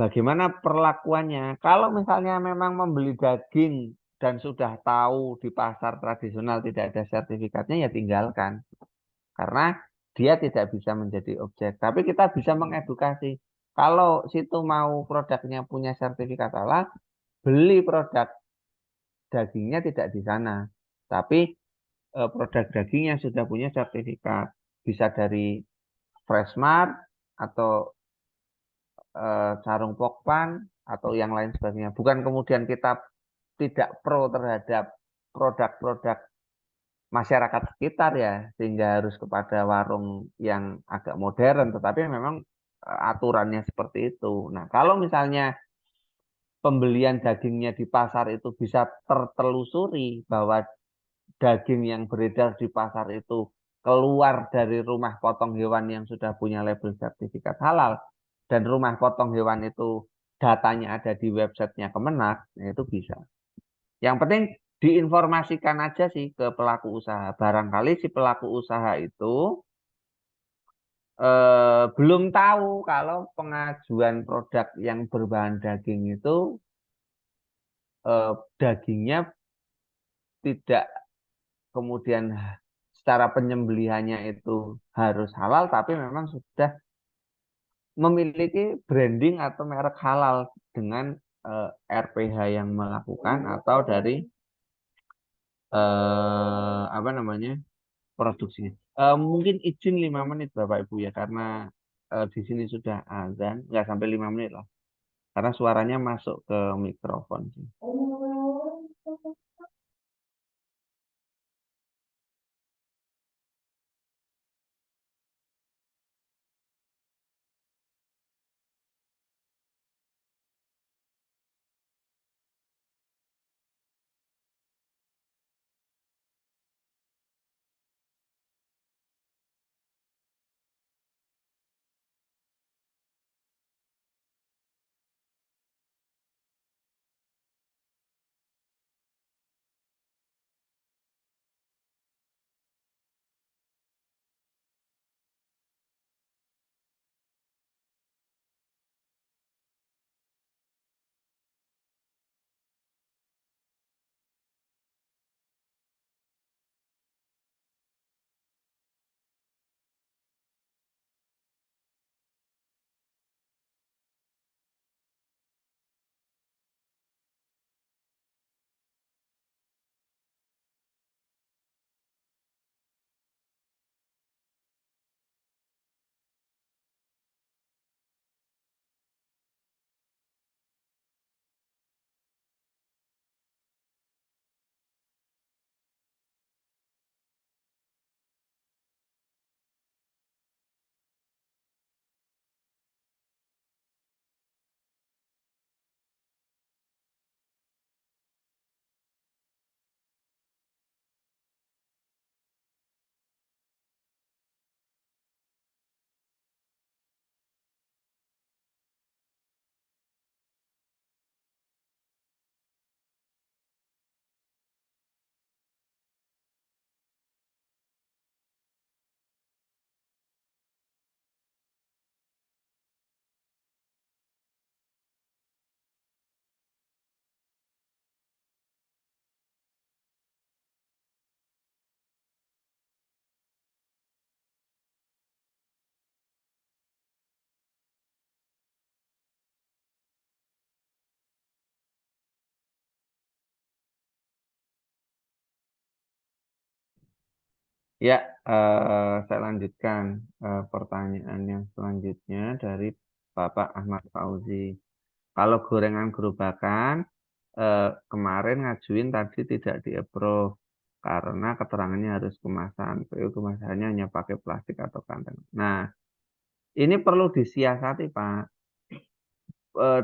Speaker 2: bagaimana perlakuannya? Kalau misalnya memang membeli daging dan sudah tahu di pasar tradisional tidak ada sertifikatnya, ya tinggalkan. Karena dia tidak bisa menjadi objek. Tapi kita bisa mengedukasi. Kalau situ mau produknya punya sertifikat halal, beli produk dagingnya tidak di sana. Tapi produk daging yang sudah punya sertifikat. Bisa dari Freshmart atau Sarung Pokpan atau yang lain sebagainya. Bukan kemudian kita tidak pro terhadap produk-produk masyarakat sekitar ya, sehingga harus kepada warung yang agak modern, tetapi memang aturannya seperti itu. Nah, kalau misalnya pembelian dagingnya di pasar itu bisa tertelusuri bahwa daging yang beredar di pasar itu keluar dari rumah potong hewan yang sudah punya label sertifikat halal, dan rumah potong hewan itu datanya ada di websitenya Kemenak, nah itu bisa. Yang penting diinformasikan aja sih ke pelaku usaha. Barangkali si pelaku usaha itu belum tahu kalau pengajuan produk yang berbahan daging itu dagingnya tidak kemudian secara penyembelihannya itu harus halal, tapi memang sudah memiliki branding atau merek halal dengan RPH yang melakukan atau dari apa namanya produksinya. Mungkin izin 5 menit Bapak Ibu ya, karena di sini sudah azan, nggak sampai 5 menit lah. Karena suaranya masuk ke mikrofon sih. Ya, saya lanjutkan pertanyaan yang selanjutnya dari Bapak Ahmad Fauzi. Kalau gorengan gerobakan, kemarin ngajuin tadi tidak di-approve karena keterangannya harus kemasan. PU kemasannya hanya pakai plastik atau kantong. Nah, ini perlu disiasati, Pak.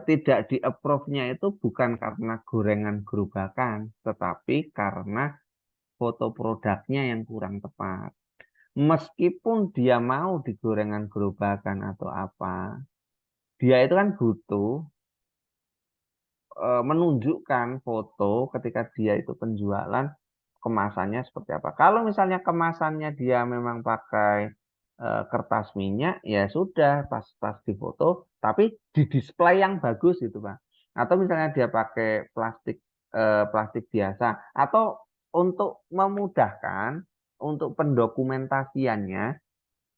Speaker 2: Tidak di-approve-nya itu bukan karena gorengan gerobakan, tetapi karena foto produknya yang kurang tepat. Meskipun dia mau di gorengan gerobakan atau apa, dia itu kan butuh menunjukkan foto ketika dia itu penjualan kemasannya seperti apa. Kalau misalnya kemasannya dia memang pakai kertas minyak, ya sudah pas difoto, tapi di display yang bagus itu Pak. Atau misalnya dia pakai plastik biasa, atau untuk memudahkan untuk pendokumentasiannya,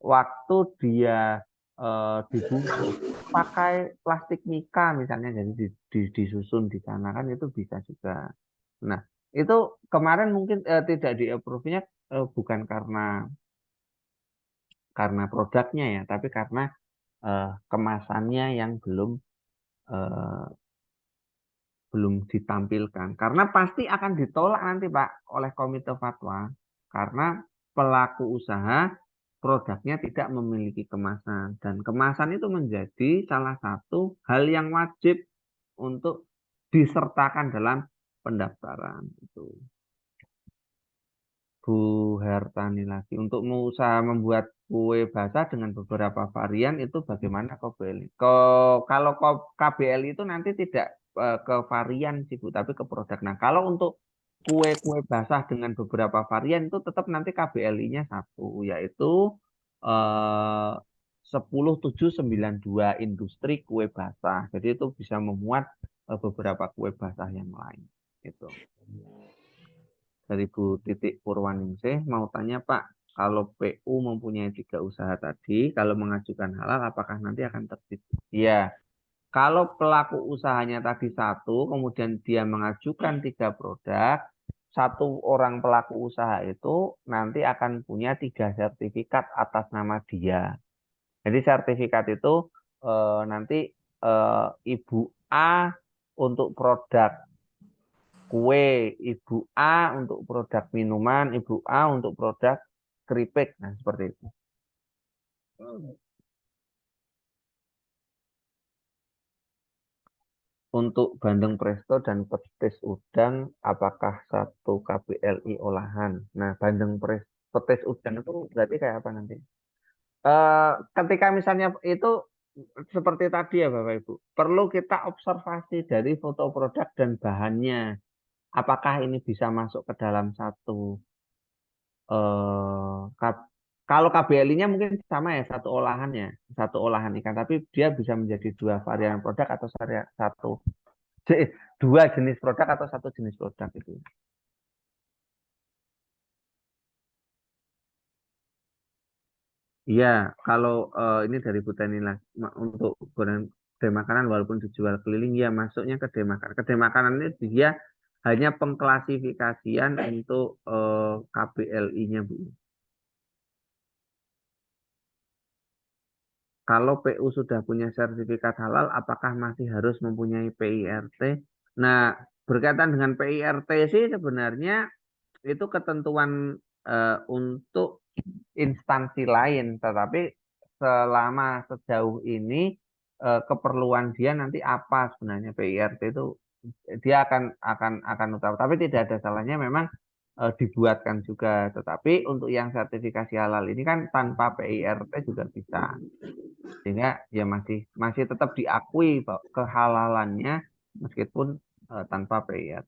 Speaker 2: waktu dia dibungkus pakai plastik mika misalnya, jadi disusun di sana kan itu bisa juga. Nah, itu kemarin mungkin tidak di-approve-nya bukan karena produknya ya, tapi karena kemasannya yang eh, belum ditampilkan. Karena pasti akan ditolak nanti Pak oleh Komite Fatwa, karena pelaku usaha produknya tidak memiliki kemasan, dan kemasan itu menjadi salah satu hal yang wajib untuk disertakan dalam pendaftaran itu. Bu Hertani lagi. Untuk usaha membuat kue basah dengan beberapa varian itu bagaimana KBLI? Kalau KBLI itu nanti tidak ke varian sih Bu, tapi ke produk. Nah, kalau untuk kue-kue basah dengan beberapa varian itu tetap nanti KBLI-nya satu, yaitu eh, 10792 industri kue basah. Jadi itu bisa memuat beberapa kue basah yang lain. Gitu. Dari Bu Titik Purwaningsih mau tanya Pak, kalau PU mempunyai 3 usaha tadi, kalau mengajukan halal apakah nanti akan terbit? Iya, kalau pelaku usahanya tadi satu, kemudian dia mengajukan 3 produk, satu orang pelaku usaha itu nanti akan punya 3 sertifikat atas nama dia. Jadi sertifikat itu nanti eh, Ibu A untuk produk kue, Ibu A untuk produk minuman, Ibu A untuk produk keripik. Nah, seperti itu. Untuk bandeng presto dan petis udang, apakah satu KBLI olahan? Nah, petis udang itu berarti kayak apa nanti? Ketika misalnya itu seperti tadi ya Bapak Ibu, perlu kita observasi dari foto produk dan bahannya. Apakah ini bisa masuk ke dalam eh kalau KBLI-nya mungkin sama ya, satu olahan ikan, tapi dia bisa menjadi 2 varian produk atau dua jenis produk atau satu jenis produk itu. Iya, kalau ini dari Bu Teni lah, untuk goreng kedai makanan walaupun dijual keliling, ya masuknya kedai makanan. Kedai makanan ini dia hanya pengklasifikasian untuk KBLI-nya Bu. Kalau PU sudah punya sertifikat halal, apakah masih harus mempunyai PIRT? Nah, berkaitan dengan PIRT sih sebenarnya itu ketentuan untuk instansi lain, tetapi selama sejauh ini keperluan dia nanti apa sebenarnya PIRT itu dia akan utama. Tapi tidak ada salahnya memang dibuatkan juga. Tetapi untuk yang sertifikasi halal ini kan tanpa PIRT juga bisa, sehingga ya masih masih tetap diakui kehalalannya meskipun tanpa PIR.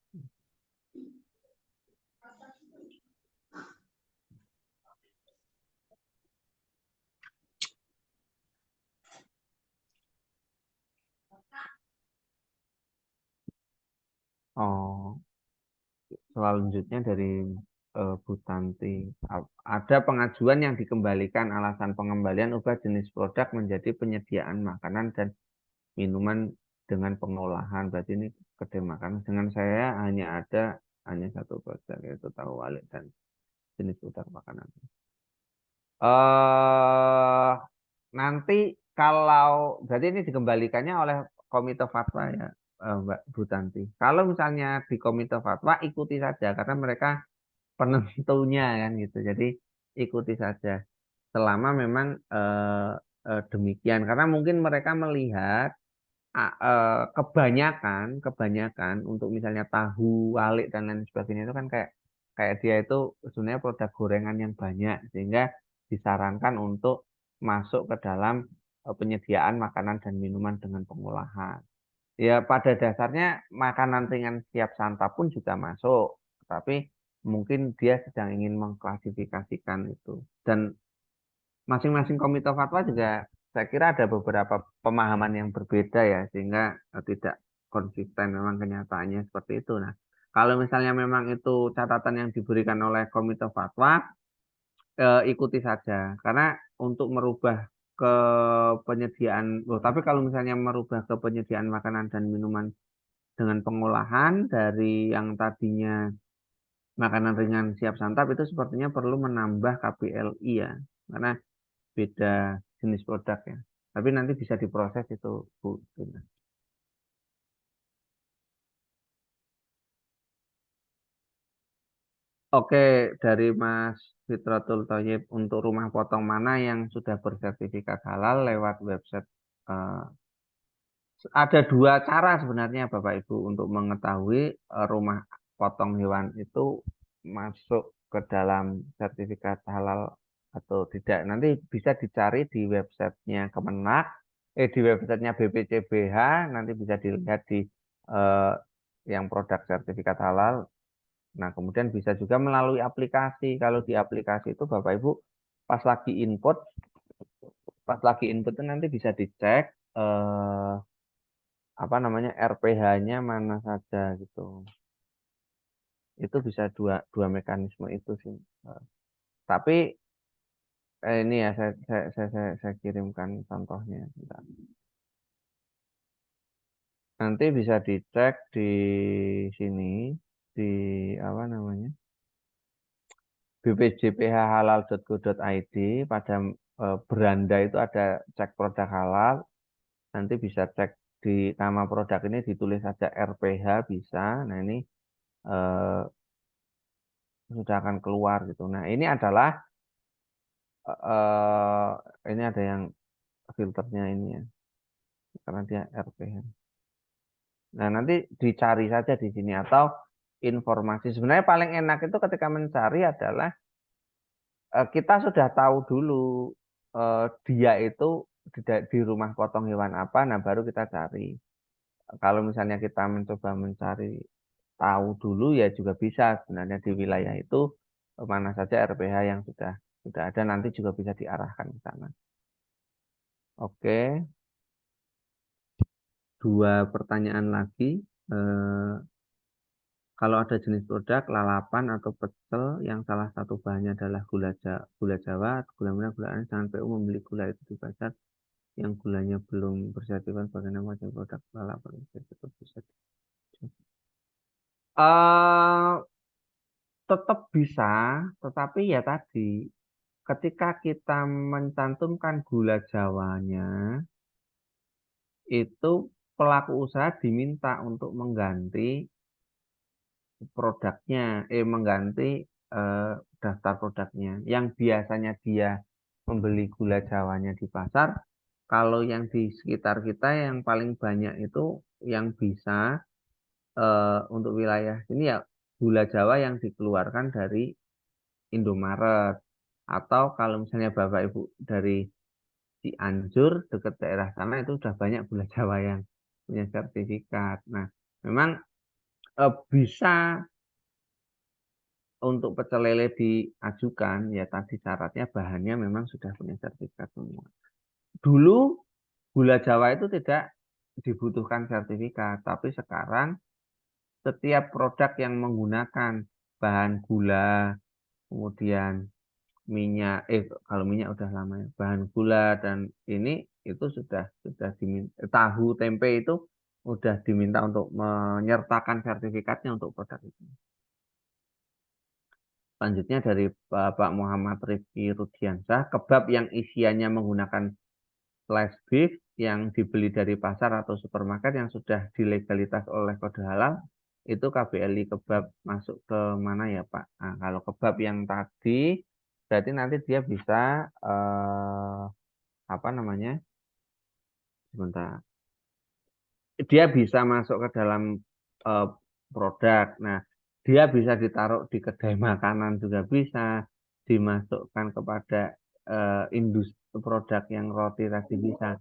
Speaker 2: Oh, selanjutnya dari Bu Tanti. Ada pengajuan yang dikembalikan, alasan pengembalian ubah jenis produk menjadi penyediaan makanan dan minuman dengan pengolahan. Berarti ini kedai makanan. Dengan saya hanya satu produk, yaitu tahu walik dan jenis produk makanan. eh Nanti kalau berarti ini dikembalikannya oleh Komite Fatwa ya, Mbak Bu Tanti. Kalau misalnya di Komite Fatwa ikuti saja karena mereka penentunya kan gitu. Jadi ikuti saja selama memang demikian, karena mungkin mereka melihat kebanyakan untuk misalnya tahu, walik dan lain sebagainya itu kan kayak kayak dia itu sebenarnya produk gorengan yang banyak, sehingga disarankan untuk masuk ke dalam penyediaan makanan dan minuman dengan pengolahan. Ya pada dasarnya makanan ringan siap santap pun juga masuk, tapi mungkin dia sedang ingin mengklasifikasikan itu. Dan masing-masing komite fatwa juga saya kira ada beberapa pemahaman yang berbeda ya, sehingga tidak konsisten memang kenyataannya seperti itu. Nah, kalau misalnya memang itu catatan yang diberikan oleh komite fatwa, ikuti saja. Karena untuk merubah ke penyediaan, loh, tapi kalau misalnya merubah ke penyediaan makanan dan minuman dengan pengolahan dari yang tadinya makanan ringan siap santap itu sepertinya perlu menambah KPLI ya, karena beda jenis produk ya. Tapi nanti bisa diproses itu, Bu. Oke, dari Mas Fitratul Thoyib, untuk rumah potong mana yang sudah bersertifikat halal lewat website? eh, ada dua cara sebenarnya Bapak Ibu untuk mengetahui rumah potong hewan itu masuk ke dalam sertifikat halal atau tidak. Nanti bisa dicari di websitenya Kemenak, di websitenya BPCBH, nanti bisa dilihat di eh, yang produk sertifikat halal. Nah, kemudian bisa juga melalui aplikasi. Kalau di aplikasi itu Bapak Ibu pas lagi input, itu nanti bisa dicek apa namanya RPH-nya mana saja gitu. Itu bisa dua dua mekanisme itu sih. Eh, Tapi ini ya saya kirimkan contohnya. Bentar. Nanti bisa dicek di sini di apa namanya bpjphalal.go.id pada beranda itu ada cek produk halal. Nanti bisa cek di nama produk ini ditulis saja RPH bisa. Nah ini eh, sudah akan keluar gitu. Nah ini adalah ini ada yang filternya ini ya, karena dia RPH. Nah, nanti dicari saja di sini atau informasi. Sebenarnya paling enak itu ketika mencari adalah kita sudah tahu dulu dia itu di rumah potong hewan apa, nah baru kita cari. Kalau misalnya kita mencoba mencari tahu dulu ya juga bisa sebenarnya di wilayah itu mana saja RPH yang sudah ada nanti juga bisa diarahkan ke sana. Oke. Dua pertanyaan lagi. Eh, Kalau ada jenis produk lalapan atau pecel yang salah satu bahannya adalah gula Jawa, gula merah, gula aren, jangan PU membeli gula itu di pasar yang gulanya belum bersertifikat bagaimana macam produk lalapan itu bisa. Eh tetap bisa, tetapi ya tadi ketika kita mencantumkan gula Jawanya itu pelaku usaha diminta untuk mengganti produknya, mengganti eh, daftar produknya. Yang biasanya dia membeli gula Jawanya di pasar, kalau yang di sekitar kita yang paling banyak itu yang bisa untuk wilayah ini ya gula Jawa yang dikeluarkan dari Indomaret. Atau kalau misalnya Bapak Ibu dari Cianjur dekat daerah sana itu sudah banyak gula Jawa yang punya sertifikat. Nah, memang bisa untuk pecel lele diajukan, ya tadi syaratnya bahannya memang sudah punya sertifikat semua. Dulu gula Jawa itu tidak dibutuhkan sertifikat, tapi sekarang setiap produk yang menggunakan bahan gula, kemudian minyak, kalau minyak udah lama ya, bahan gula dan ini itu sudah diminta, tahu tempe itu udah diminta untuk menyertakan sertifikatnya untuk produk itu. Selanjutnya dari Bapak Muhammad Rifki Rudiansah, kebab yang isiannya menggunakan slice beef yang dibeli dari pasar atau supermarket yang sudah dilegalitas oleh kode halal, itu KBLI kebab masuk ke mana ya Pak? Nah, kalau kebab yang tadi, berarti nanti dia bisa, apa namanya, sebentar, dia bisa masuk ke dalam eh, produk. Nah, dia bisa ditaruh di kedai makanan juga bisa, dimasukkan kepada industri produk yang roti tadi bisa.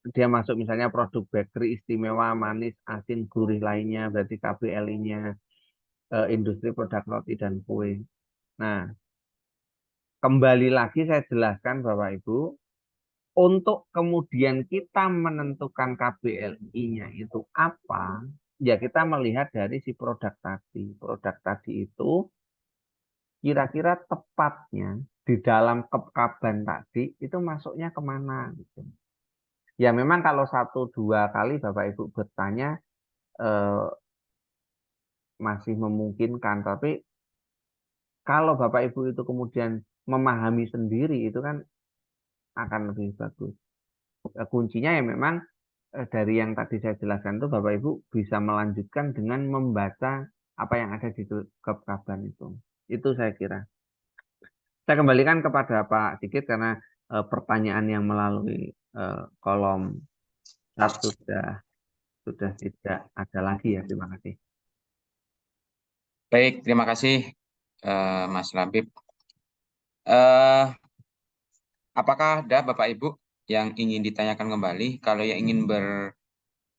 Speaker 2: Dia masuk misalnya produk bakery istimewa, manis, asin, gurih lainnya, berarti KBLI-nya. industri produk roti dan kue. Nah, kembali lagi saya jelaskan Bapak Ibu, untuk kemudian kita menentukan KBLI-nya itu apa, ya kita melihat dari si produk tadi. Produk tadi itu kira-kira tepatnya di dalam kaban tadi itu masuknya kemana gitu. Ya memang kalau satu dua kali Bapak Ibu bertanya eh, masih memungkinkan, tapi kalau Bapak Ibu itu kemudian memahami sendiri itu kan akan lebih bagus. Kuncinya ya memang dari yang tadi saya jelaskan itu Bapak Ibu bisa melanjutkan dengan membaca apa yang ada di kaban itu. Itu saya kira. Saya kembalikan kepada Pak Sigit karena pertanyaan yang melalui kolom chat sudah tidak ada lagi ya. Terima kasih.
Speaker 1: Baik, terima kasih Mas Labib. Eh, apakah ada Bapak Ibu yang ingin ditanyakan kembali? Kalau yang ingin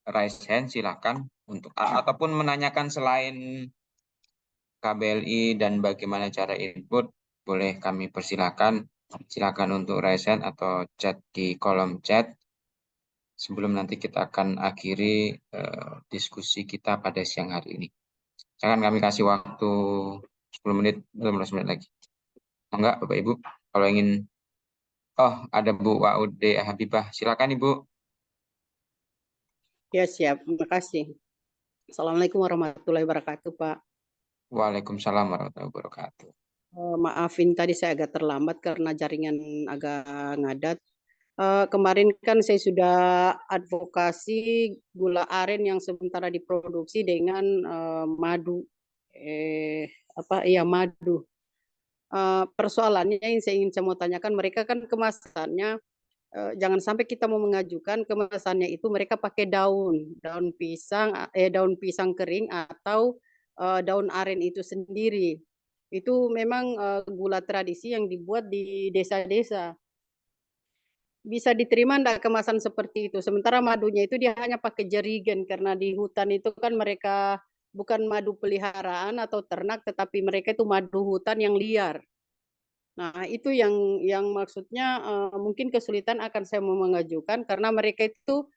Speaker 1: raise hand, silakan untuk ataupun menanyakan selain KBLI dan bagaimana cara input, boleh kami persilakan. Silakan untuk raise hand atau chat di kolom chat. Sebelum nanti kita akan akhiri diskusi kita pada siang hari ini. Akan kami kasih waktu 10 menit, 15 menit lagi. Enggak, Bapak Ibu, kalau ingin, oh ada Bu Waude Habibah, silakan Ibu.
Speaker 3: Ya, siap. Terima kasih. Assalamualaikum warahmatullahi wabarakatuh, Pak.
Speaker 1: Waalaikumsalam warahmatullahi wabarakatuh.
Speaker 3: Maafin tadi saya agak terlambat karena jaringan agak ngadat. Kemarin kan saya sudah advokasi gula aren yang sementara diproduksi dengan madu. Madu. Persoalannya yang saya mau tanyakan, mereka kan kemasannya jangan sampai kita mau mengajukan kemasannya itu mereka pakai daun pisang kering atau daun aren itu sendiri. Itu memang gula tradisi yang dibuat di desa-desa. Bisa diterima enggak kemasan seperti itu? Sementara madunya itu dia hanya pakai jerigen karena di hutan itu kan mereka bukan madu peliharaan atau ternak, tetapi mereka itu madu hutan yang liar. Nah, itu yang maksudnya mungkin kesulitan akan saya mau mengajukan karena mereka itu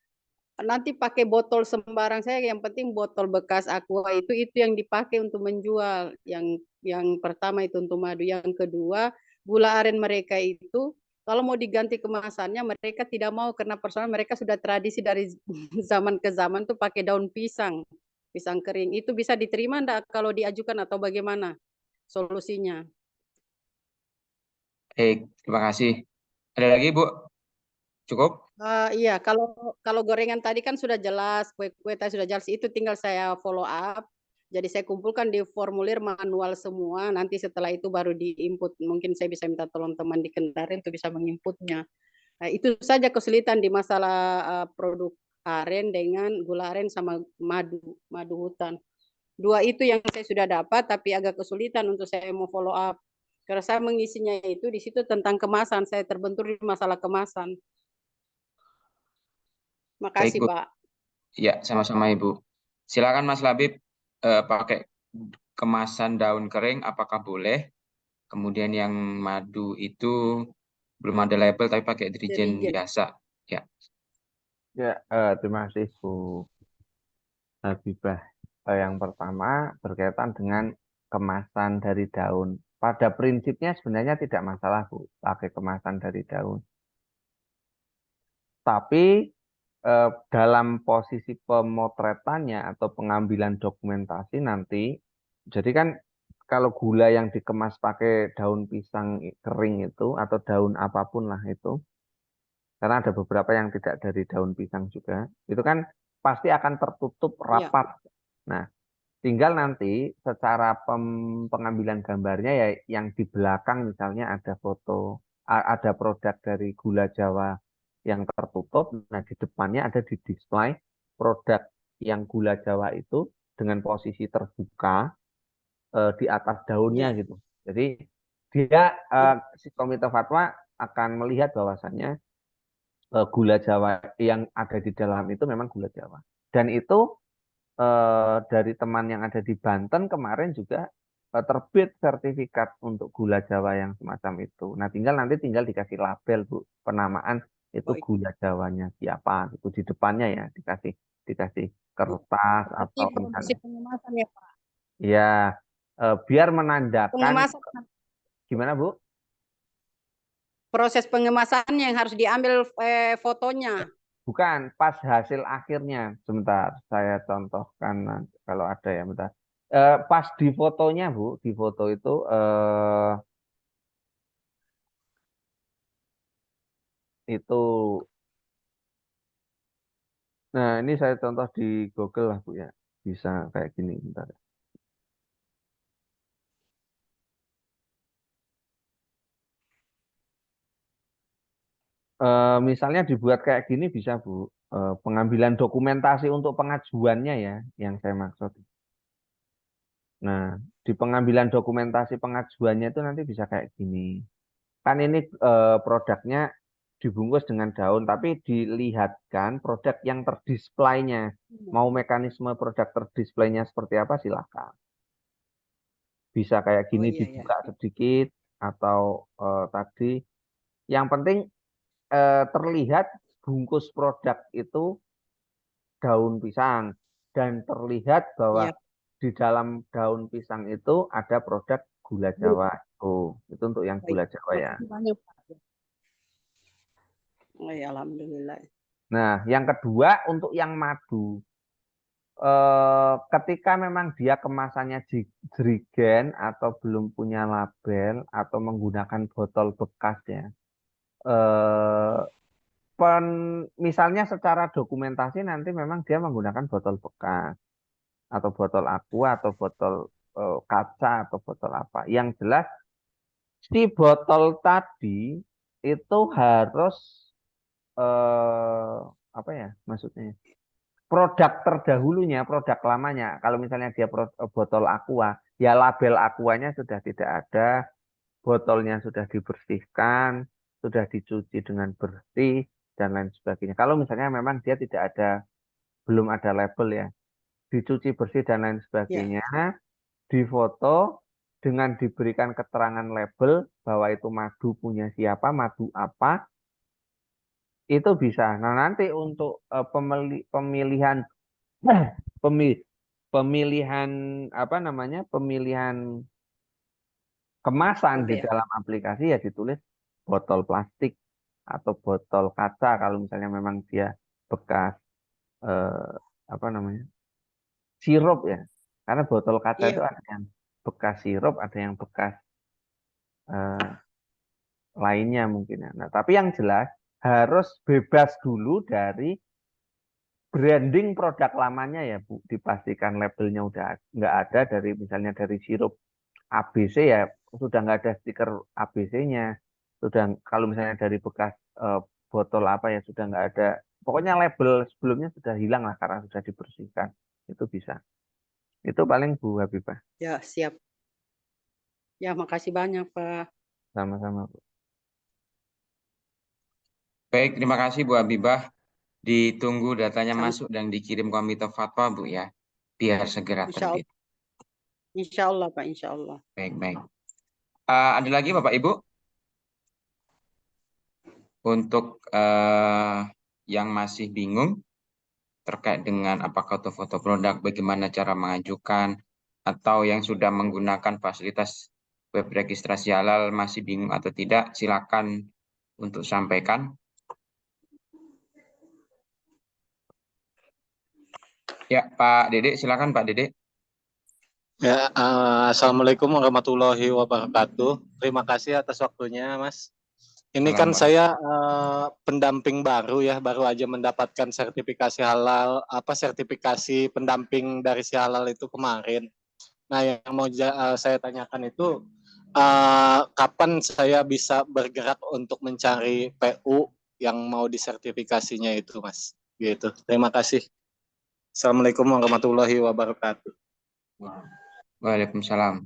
Speaker 3: nanti pakai botol sembarang. Saya yang penting botol bekas aqua itu yang dipakai untuk menjual. Yang pertama itu untuk madu, yang kedua gula aren mereka itu kalau mau diganti kemasannya mereka tidak mau karena persoalan mereka sudah tradisi dari zaman ke zaman tuh pakai daun pisang, pisang kering. Itu bisa diterima enggak kalau diajukan atau bagaimana solusinya?
Speaker 1: Baik, terima kasih. Ada lagi Bu? Cukup?
Speaker 3: Iya, kalau gorengan tadi kan sudah jelas, kue-kue tadi sudah jelas, itu tinggal saya follow up. Jadi saya kumpulkan di formulir manual semua, nanti setelah itu baru di-input. Mungkin saya bisa minta tolong teman di Kendari untuk bisa menginputnya. Nah, itu saja kesulitan di masalah produk aren dengan gula aren sama madu hutan. Dua itu yang saya sudah dapat, tapi agak kesulitan untuk saya mau follow up. Karena saya mengisinya itu di situ tentang kemasan, saya terbentur di masalah kemasan.
Speaker 1: Baik
Speaker 3: Makasih,
Speaker 1: Bu.
Speaker 3: Pak.
Speaker 1: Ya, sama-sama Ibu. Silakan Mas Labib pakai kemasan daun kering, apakah boleh? Kemudian yang madu itu belum ada label tapi pakai dirijen
Speaker 3: Jerigen.
Speaker 1: biasa. Ya,
Speaker 2: Ya, terima kasih Bu Habibah. Yang pertama berkaitan dengan kemasan dari daun. Pada prinsipnya sebenarnya tidak masalah Bu, pakai kemasan dari daun. Tapi dalam posisi pemotretannya atau pengambilan dokumentasi nanti, jadi kan kalau gula yang dikemas pakai daun pisang kering itu atau daun apapun lah itu, karena ada beberapa yang tidak dari daun pisang juga, itu kan pasti akan tertutup
Speaker 3: Ya,
Speaker 2: rapat. Nah, tinggal nanti secara pengambilan gambarnya ya yang di belakang misalnya ada foto, ada produk dari gula Jawa yang tertutup, nah di depannya ada di display produk yang gula Jawa itu dengan posisi terbuka di atas daunnya
Speaker 3: ya.
Speaker 2: gitu. Jadi dia si Komite Fatwa akan melihat bahwasannya gula Jawa yang ada di dalam itu memang gula Jawa. Dan itu dari teman yang ada di Banten kemarin juga terbit sertifikat untuk gula Jawa yang semacam itu. Nah, nanti tinggal dikasih label, Bu, penamaan itu
Speaker 3: Oh,
Speaker 2: gula Jawanya siapa, itu di depannya ya dikasih kertas
Speaker 3: seperti
Speaker 2: atau
Speaker 3: produksi
Speaker 2: misalnya
Speaker 3: pengemasan ya Pak.
Speaker 2: ya biar menandakan
Speaker 3: Pengemasan,
Speaker 2: gimana, Bu?
Speaker 3: proses pengemasannya yang harus diambil fotonya.
Speaker 2: Bukan, pas hasil akhirnya. Sebentar, saya contohkan nanti, kalau ada ya, bentar. Pas di fotonya, Bu, di foto itu itu. Nah, ini saya contoh di Google lah, Bu ya. Bisa kayak gini, bentar. Misalnya dibuat kayak gini bisa, Bu. Pengambilan dokumentasi untuk pengajuannya ya, yang saya maksud. Nah, di pengambilan dokumentasi pengajuannya itu nanti bisa kayak gini. Kan ini produknya dibungkus dengan daun, tapi dilihatkan produk yang terdisplaynya. Mau mekanisme produk terdisplaynya seperti apa, silakan. Bisa kayak
Speaker 3: Oh
Speaker 2: gini
Speaker 3: iya ya.
Speaker 2: dibuka sedikit, atau tadi. Yang penting terlihat bungkus produk itu daun pisang. Dan terlihat bahwa
Speaker 3: Iya.
Speaker 2: di dalam daun pisang itu ada produk gula Jawa. Oh, itu untuk yang
Speaker 3: Baik.
Speaker 2: gula Jawa ya.
Speaker 3: Makasih banyak Pak. Oh ya, alhamdulillah.
Speaker 2: Nah, yang kedua untuk yang madu. Ketika memang dia kemasannya jerigen atau belum punya label atau menggunakan botol bekas ya. Eh, Misalnya secara dokumentasi nanti memang dia menggunakan botol bekas atau botol aqua atau botol kaca atau botol apa. Yang jelas si botol tadi itu harus apa ya maksudnya? Produk terdahulunya, produk lamanya. Kalau misalnya dia botol aqua, ya label aquanya sudah tidak ada, botolnya sudah dibersihkan, sudah dicuci dengan bersih dan lain sebagainya. Kalau misalnya memang dia tidak ada, belum ada label ya, dicuci bersih dan lain
Speaker 3: Ya.
Speaker 2: sebagainya, difoto dengan diberikan keterangan label bahwa itu madu punya siapa, madu apa, itu bisa. Nah, nanti untuk pemilihan pemi- pemilihan apa namanya? Pemilihan kemasan
Speaker 3: Oh
Speaker 2: di
Speaker 3: ya.
Speaker 2: dalam aplikasi ya ditulis botol plastik atau botol kaca kalau misalnya memang dia bekas eh, apa namanya? Sirup ya. Karena botol kaca itu
Speaker 3: Iya.
Speaker 2: ada yang bekas sirup, ada yang bekas eh, lainnya mungkin ya. Nah, tapi yang jelas harus bebas dulu dari branding produk lamanya ya Bu. Dipastikan labelnya udah nggak ada dari misalnya dari sirup ABC ya sudah nggak ada stiker ABC-nya. Sudah kalau misalnya dari bekas eh, botol apa ya sudah nggak ada. Pokoknya label sebelumnya sudah hilang lah karena sudah dibersihkan. Itu bisa. Itu paling Bu Habibah.
Speaker 3: Ya, siap. Ya, makasih banyak Pak.
Speaker 2: Sama-sama Bu.
Speaker 1: Baik, terima kasih Bu Habibah. Ditunggu datanya
Speaker 3: Sama.
Speaker 1: masuk dan dikirim Komite Fatwa, Bu ya, biar segera
Speaker 3: Insya
Speaker 1: terbit.
Speaker 3: Allah. Insya Allah Pak, insya Allah.
Speaker 1: Baik, baik. Ada lagi Bapak Ibu untuk yang masih bingung terkait dengan apakah foto produk, bagaimana cara mengajukan, atau yang sudah menggunakan fasilitas web registrasi halal masih bingung atau tidak, silakan untuk sampaikan. Ya, Pak Dede, silakan Pak Dede.
Speaker 4: Ya, Assalamualaikum warahmatullahi wabarakatuh. Terima kasih atas waktunya, Mas. Ini kan saya pendamping baru ya, baru aja mendapatkan sertifikasi halal, sertifikasi pendamping dari si halal itu kemarin. Nah, yang mau saya tanyakan itu kapan saya bisa bergerak untuk mencari PU yang mau disertifikasinya itu, Mas. Gitu. Terima kasih. Assalamualaikum warahmatullahi wabarakatuh.
Speaker 1: Waalaikumsalam.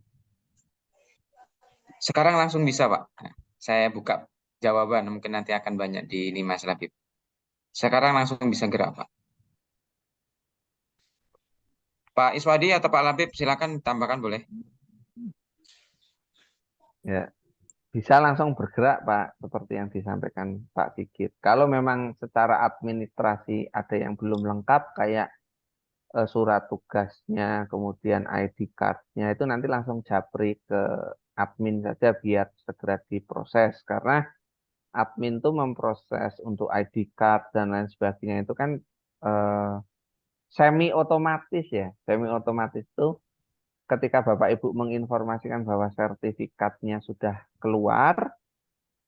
Speaker 1: Sekarang langsung bisa, Pak. Saya buka jawaban, mungkin nanti akan banyak di ini Mas Labib. Sekarang langsung bisa gerak, Pak. Pak Iswadi atau Pak Labib, silakan tambahkan boleh.
Speaker 2: Ya, bisa langsung bergerak, Pak, seperti yang disampaikan Pak Sigit. Kalau memang secara administrasi ada yang belum lengkap, kayak surat tugasnya, kemudian ID card-nya, itu nanti langsung japri ke admin saja biar segera diproses. Karena admin tuh memproses untuk ID card dan lain sebagainya itu kan eh, semi otomatis ya. Semi otomatis itu ketika Bapak Ibu menginformasikan bahwa sertifikatnya sudah keluar,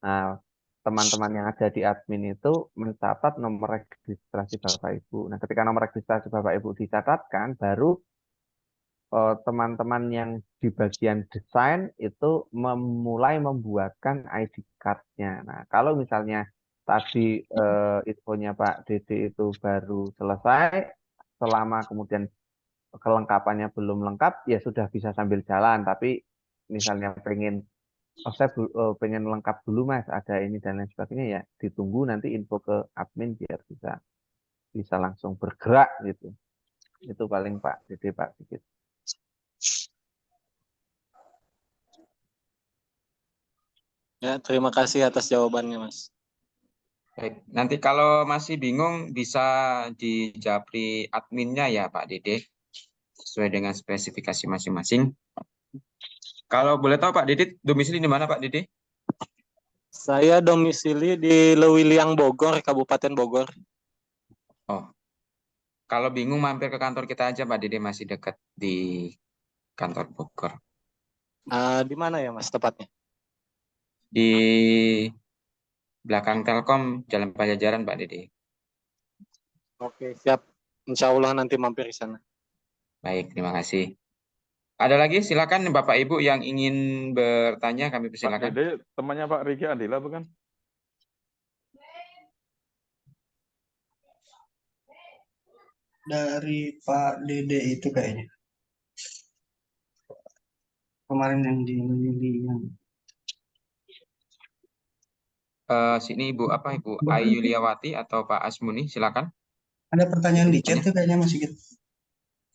Speaker 2: nah, teman-teman yang ada di admin itu mencatat nomor registrasi Bapak Ibu. Nah, ketika nomor registrasi Bapak Ibu dicatatkan, baru teman-teman yang di bagian desain itu memulai membuatkan ID card-nya. Nah, kalau misalnya tadi infonya Pak Dede itu baru selesai, selama kemudian kelengkapannya belum lengkap, ya sudah bisa sambil jalan. Tapi misalnya pengen, oh saya pengen lengkap dulu Mas, ada ini dan lain sebagainya, ya ditunggu nanti info ke admin biar bisa langsung bergerak gitu. Itu paling Pak Dede, Pak Sigit.
Speaker 4: Ya, terima kasih atas jawabannya, Mas.
Speaker 1: Baik, nanti kalau masih bingung bisa dijapri adminnya ya Pak Dede, sesuai dengan spesifikasi masing-masing. Kalau boleh tahu Pak Dede, domisili di mana Pak Dede?
Speaker 4: Saya domisili di Lewiliang Bogor, Kabupaten Bogor.
Speaker 1: Oh, kalau bingung mampir ke kantor kita aja Pak Dede, masih dekat di kantor Bogor.
Speaker 4: Di mana ya, Mas, tepatnya?
Speaker 1: Di belakang Telkom, Jalan Pajajaran Pak Dede.
Speaker 4: Oke, siap. Insya Allah nanti mampir di sana.
Speaker 1: Baik, terima kasih. Ada lagi silakan Bapak Ibu yang ingin bertanya, kami
Speaker 5: Pak
Speaker 1: persilakan.
Speaker 5: Dede, temannya Pak Riki Andila bukan?
Speaker 6: Dari Pak Dede itu kayaknya. Kemarin yang di yang
Speaker 1: Sini Ibu apa Ibu Ayu Liawati atau Pak Asmuni, silakan.
Speaker 6: ada pertanyaan di
Speaker 1: Bertanya.
Speaker 6: chat tuh kayaknya masih gitu.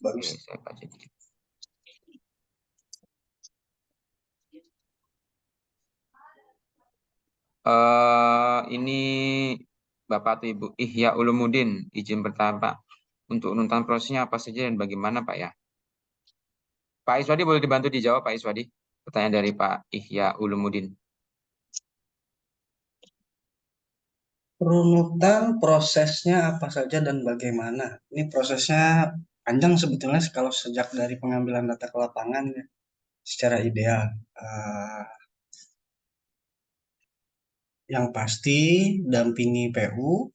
Speaker 6: Bagus.
Speaker 1: Oke, saya baca dikit. Ini Bapak atau Ibu Ihya Ulumuddin, izin bertanya Pak, untuk runtutan prosesnya apa saja dan bagaimana Pak ya? Pak Iswadi boleh dibantu dijawab Pak Iswadi, pertanyaan dari Pak Ihya Ulumuddin.
Speaker 6: Runutan prosesnya apa saja dan bagaimana? Ini prosesnya panjang sebetulnya kalau sejak dari pengambilan data ke lapangan ya, secara ideal. Yang pasti dampingi PU,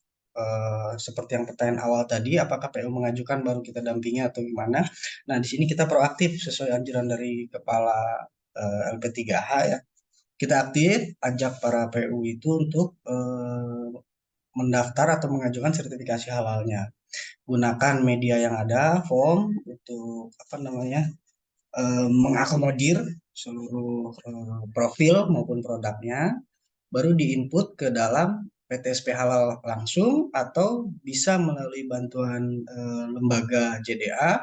Speaker 6: seperti yang pertanyaan awal tadi, apakah PU mengajukan baru kita dampingi atau gimana? Nah, di sini kita proaktif sesuai anjuran dari Kepala LP3H ya. Kita aktif, ajak para PU itu untuk mendaftar atau mengajukan sertifikasi halalnya. Gunakan media yang ada, form untuk mengakomodir seluruh profil maupun produknya, baru diinput ke dalam PTSP halal langsung atau bisa melalui bantuan lembaga JDA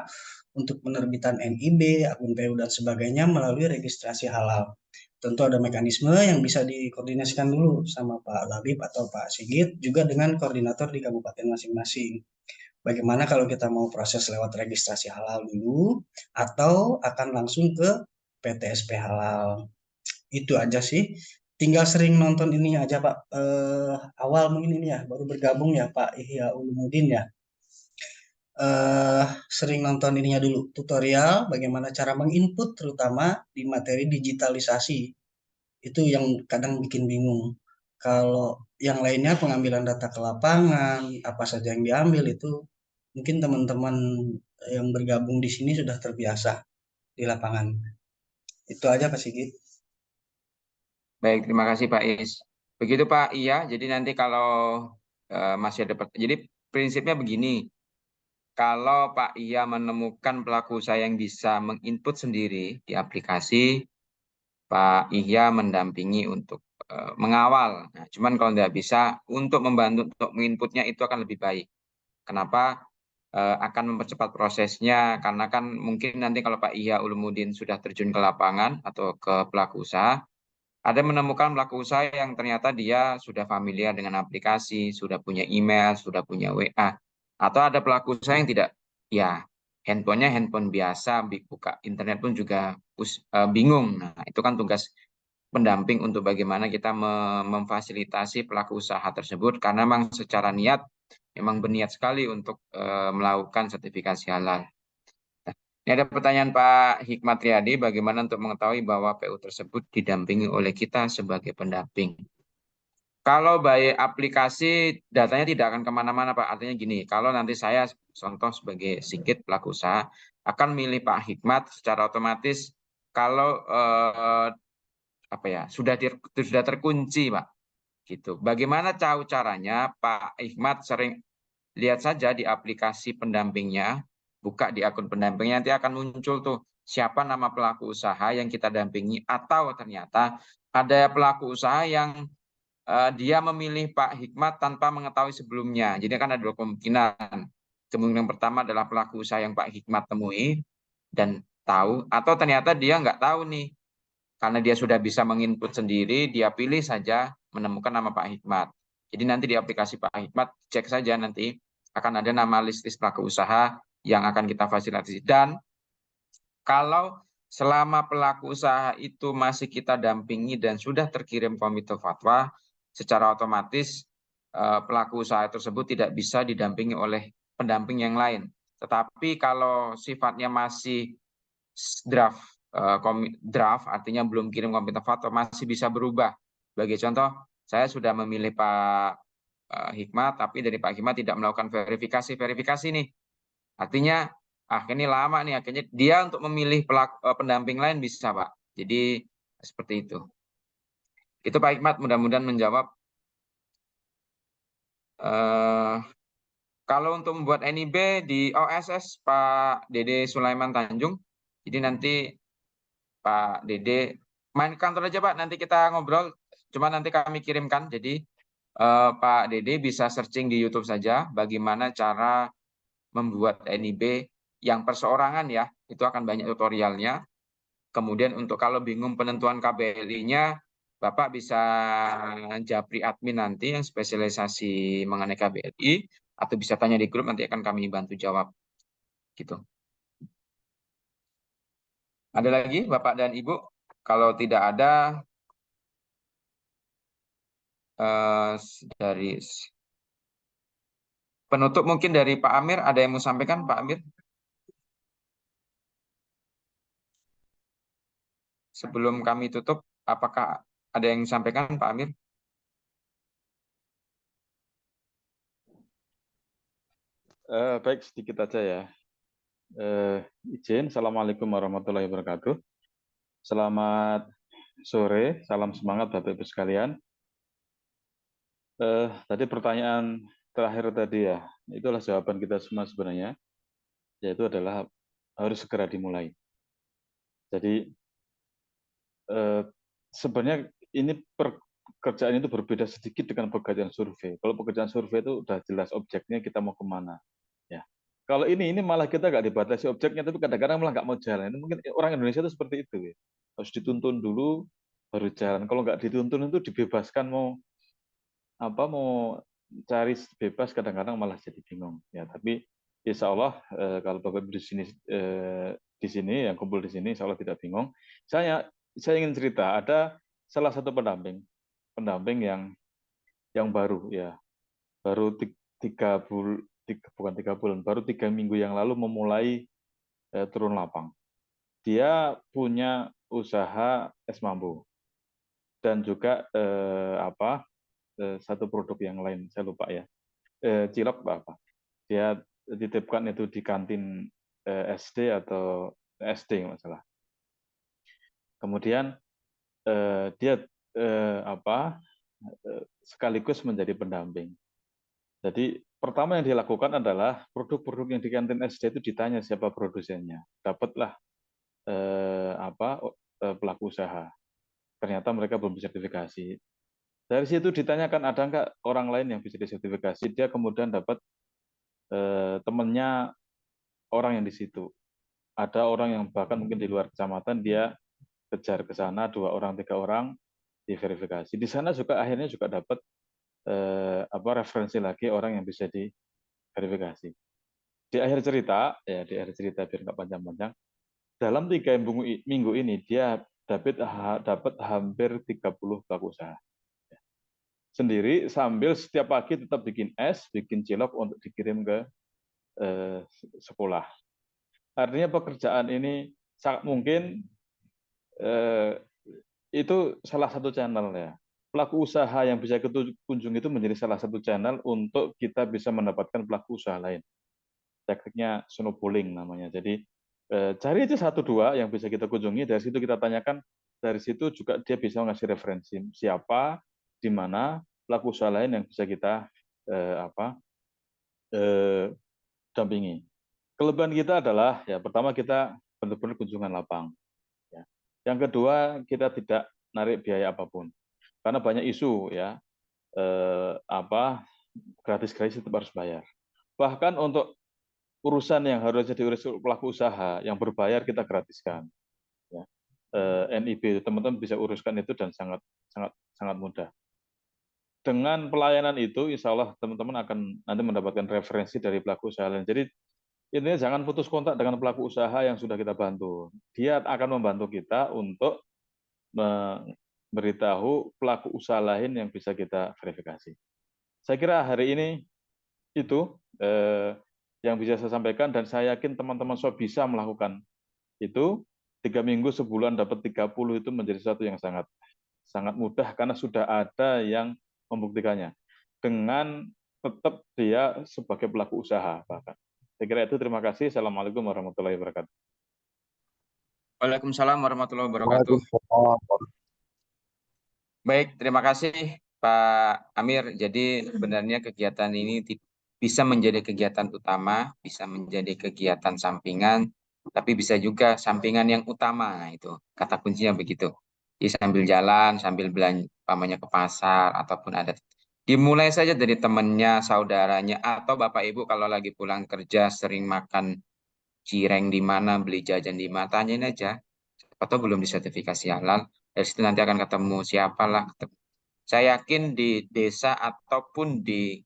Speaker 6: untuk penerbitan NIB, akun PU dan sebagainya melalui registrasi halal. Tentu ada mekanisme yang bisa dikoordinasikan dulu sama Pak Labib atau Pak Sigit juga dengan koordinator di kabupaten masing-masing. Bagaimana kalau kita mau proses lewat registrasi halal dulu atau akan langsung ke PTSP halal. Itu aja sih. Tinggal sering nonton ininya aja Pak. Awal mungkin ini ya, baru bergabung ya Pak Ihya Ulumuddin ya. Sering nonton ininya dulu, tutorial bagaimana cara menginput terutama di materi digitalisasi. Itu yang kadang bikin bingung. Kalau yang lainnya pengambilan data ke lapangan, apa saja yang diambil itu mungkin teman-teman yang bergabung di sini sudah terbiasa di lapangan. Itu aja Pak Sigit.
Speaker 1: Baik, terima kasih Pak Is. Begitu Pak, iya. Jadi nanti kalau masih ada, jadi prinsipnya begini. Kalau Pak Iya menemukan pelaku usaha yang bisa menginput sendiri di aplikasi, Pak Iya mendampingi untuk mengawal. Nah, cuman kalau tidak bisa, untuk membantu untuk menginputnya itu akan lebih baik. Kenapa? akan mempercepat prosesnya, karena kan mungkin nanti kalau Pak Ihya Ulumuddin sudah terjun ke lapangan atau ke pelaku usaha, ada menemukan pelaku usaha yang ternyata dia sudah familiar dengan aplikasi, sudah punya email, sudah punya WA, atau ada pelaku usaha yang tidak, ya handphonenya handphone biasa, buka internet pun juga bingung. Nah, itu kan tugas pendamping untuk bagaimana kita memfasilitasi pelaku usaha tersebut, karena memang secara niat memang berniat sekali untuk melakukan sertifikasi halal. Nah, ini ada pertanyaan Pak Hikmat Riyadi, bagaimana untuk mengetahui bahwa PU tersebut didampingi oleh kita sebagai pendamping? Kalau by aplikasi, datanya tidak akan kemana-mana, Pak. Artinya gini, kalau nanti saya contoh sebagai Sigit pelaku usaha, akan milih Pak Hikmat secara otomatis kalau sudah terkunci, Pak. Gitu. Bagaimana caranya Pak Hikmat sering lihat saja di aplikasi pendampingnya, buka di akun pendampingnya, nanti akan muncul tuh siapa nama pelaku usaha yang kita dampingi, atau ternyata ada pelaku usaha yang dia memilih Pak Hikmat tanpa mengetahui sebelumnya. Jadi kan ada dua kemungkinan. Kemungkinan pertama adalah pelaku usaha yang Pak Hikmat temui dan tahu, atau ternyata dia nggak tahu nih, karena dia sudah bisa menginput sendiri, dia pilih saja menemukan nama Pak Hikmat. Jadi nanti di aplikasi Pak Hikmat, cek saja nanti akan ada nama list pelaku usaha yang akan kita fasilitasi. Dan kalau selama pelaku usaha itu masih kita dampingi dan sudah terkirim komite fatwa, secara otomatis pelaku usaha tersebut tidak bisa didampingi oleh pendamping yang lain. Tetapi kalau sifatnya masih draft, artinya belum kirim komite fatwa, masih bisa berubah. Sebagai contoh, saya sudah memilih Pak Hikmat, tapi dari Pak Hikmat tidak melakukan verifikasi nih. Artinya akhirnya lama nih, akhirnya dia untuk memilih pendamping lain bisa, Pak. Jadi seperti itu. Itu Pak Hikmat, mudah-mudahan menjawab. Kalau untuk membuat NIB di OSS Pak Dede Sulaiman Tanjung, jadi nanti Pak Dede main kantor aja Pak, nanti kita ngobrol. Cuma nanti kami kirimkan. Jadi Pak Dede bisa searching di YouTube saja bagaimana cara membuat NIB yang perseorangan ya, itu akan banyak tutorialnya. Kemudian untuk kalau bingung penentuan KBLI-nya, Bapak bisa japri admin nanti yang spesialisasi mengenai KBLI, atau bisa tanya di grup, nanti akan kami bantu jawab. Gitu. Ada lagi Bapak dan Ibu? Kalau tidak ada, dari penutup mungkin dari Pak Amir, ada yang mau sampaikan Pak Amir? Sebelum kami tutup, apakah ada yang disampaikan Pak Amir?
Speaker 5: Baik, sedikit aja ya. Izin, Assalamualaikum warahmatullahi wabarakatuh. Selamat sore, salam semangat Bapak Ibu sekalian. Tadi pertanyaan terakhir tadi ya, itulah jawaban kita semua sebenarnya, yaitu adalah harus segera dimulai. Jadi sebenarnya ini pekerjaan itu berbeda sedikit dengan pekerjaan survei. Kalau pekerjaan survei itu udah jelas objeknya kita mau kemana. Ya. Kalau ini malah kita nggak dibatasi objeknya, tapi kadang-kadang malah nggak mau jalan. Ini mungkin orang Indonesia itu seperti itu. Ya. Harus dituntun dulu, baru jalan. Kalau nggak dituntun itu dibebaskan mau cari bebas, kadang-kadang malah jadi bingung. Ya, tapi insya Allah kalau Bapak di sini yang kumpul di sini, insya Allah tidak bingung. Saya ingin cerita, ada salah satu pendamping yang baru ya, baru 3 bulan, baru 3 minggu yang lalu memulai turun lapang. Dia punya usaha es mambu dan juga satu produk yang lain, saya lupa ya, cilok apa. Dia titipkan itu di kantin SD atau SD masalah. Kemudian dia sekaligus menjadi pendamping. Jadi pertama yang dilakukan adalah produk-produk yang di kantin SD itu ditanya siapa produsennya. Dapatlah pelaku usaha. Ternyata mereka belum disertifikasi. Dari situ ditanyakan ada nggak orang lain yang bisa disertifikasi. Dia kemudian dapat temannya orang yang di situ. Ada orang yang bahkan mungkin di luar kecamatan, dia kejar ke sana 2 orang 3 orang diverifikasi. Di sana juga akhirnya juga dapat referensi lagi orang yang bisa diverifikasi. Di akhir cerita biar nggak panjang-panjang, dalam 3 minggu ini dia dapat hampir 30 pelaku usaha sendiri, sambil setiap pagi tetap bikin es, bikin cilok untuk dikirim ke sekolah. Artinya pekerjaan ini sangat mungkin itu salah satu channel ya. Pelaku usaha yang bisa kita kunjungi itu menjadi salah satu channel untuk kita bisa mendapatkan pelaku usaha lain. Tekniknya snowballing namanya. Jadi cari aja 1-2 yang bisa kita kunjungi, dari situ kita tanyakan, dari situ juga dia bisa ngasih referensi siapa, di mana pelaku usaha lain yang bisa kita dampingi. Kelebihan kita adalah ya pertama kita benar-benar kunjungan lapang. Ya. Yang kedua kita tidak narik biaya apapun, karena banyak isu ya gratis-gratis tetap harus bayar. Bahkan untuk urusan yang harus diurus pelaku usaha yang berbayar kita gratiskan. Ya. NIB teman-teman bisa uruskan itu dan sangat mudah. Dengan pelayanan itu, insya Allah teman-teman akan nanti mendapatkan referensi dari pelaku usaha lain. Jadi intinya jangan putus kontak dengan pelaku usaha yang sudah kita bantu. Dia akan membantu kita untuk memberitahu pelaku usaha lain yang bisa kita verifikasi. Saya kira hari ini itu yang bisa saya sampaikan, dan saya yakin teman-teman semua bisa melakukan itu. 3 minggu sebulan dapat 30 itu menjadi sesuatu yang sangat mudah, karena sudah ada yang membuktikannya dengan tetap dia sebagai pelaku usaha bahkan. Saya kira itu, terima kasih. Assalamualaikum warahmatullahi wabarakatuh.
Speaker 1: Waalaikumsalam warahmatullahi wabarakatuh. Baik, terima kasih Pak Amir. Jadi sebenarnya kegiatan ini bisa menjadi kegiatan utama, bisa menjadi kegiatan sampingan, tapi bisa juga sampingan yang utama. Nah, itu kata kuncinya begitu. Jadi sambil jalan, sambil belanja, pamannya ke pasar, ataupun ada. Dimulai saja dari temannya, saudaranya, atau Bapak Ibu kalau lagi pulang kerja sering makan cireng di mana, beli jajan di mana, tanyain aja. Atau belum disertifikasi halal, dari situ nanti akan ketemu siapalah. Saya yakin di desa ataupun di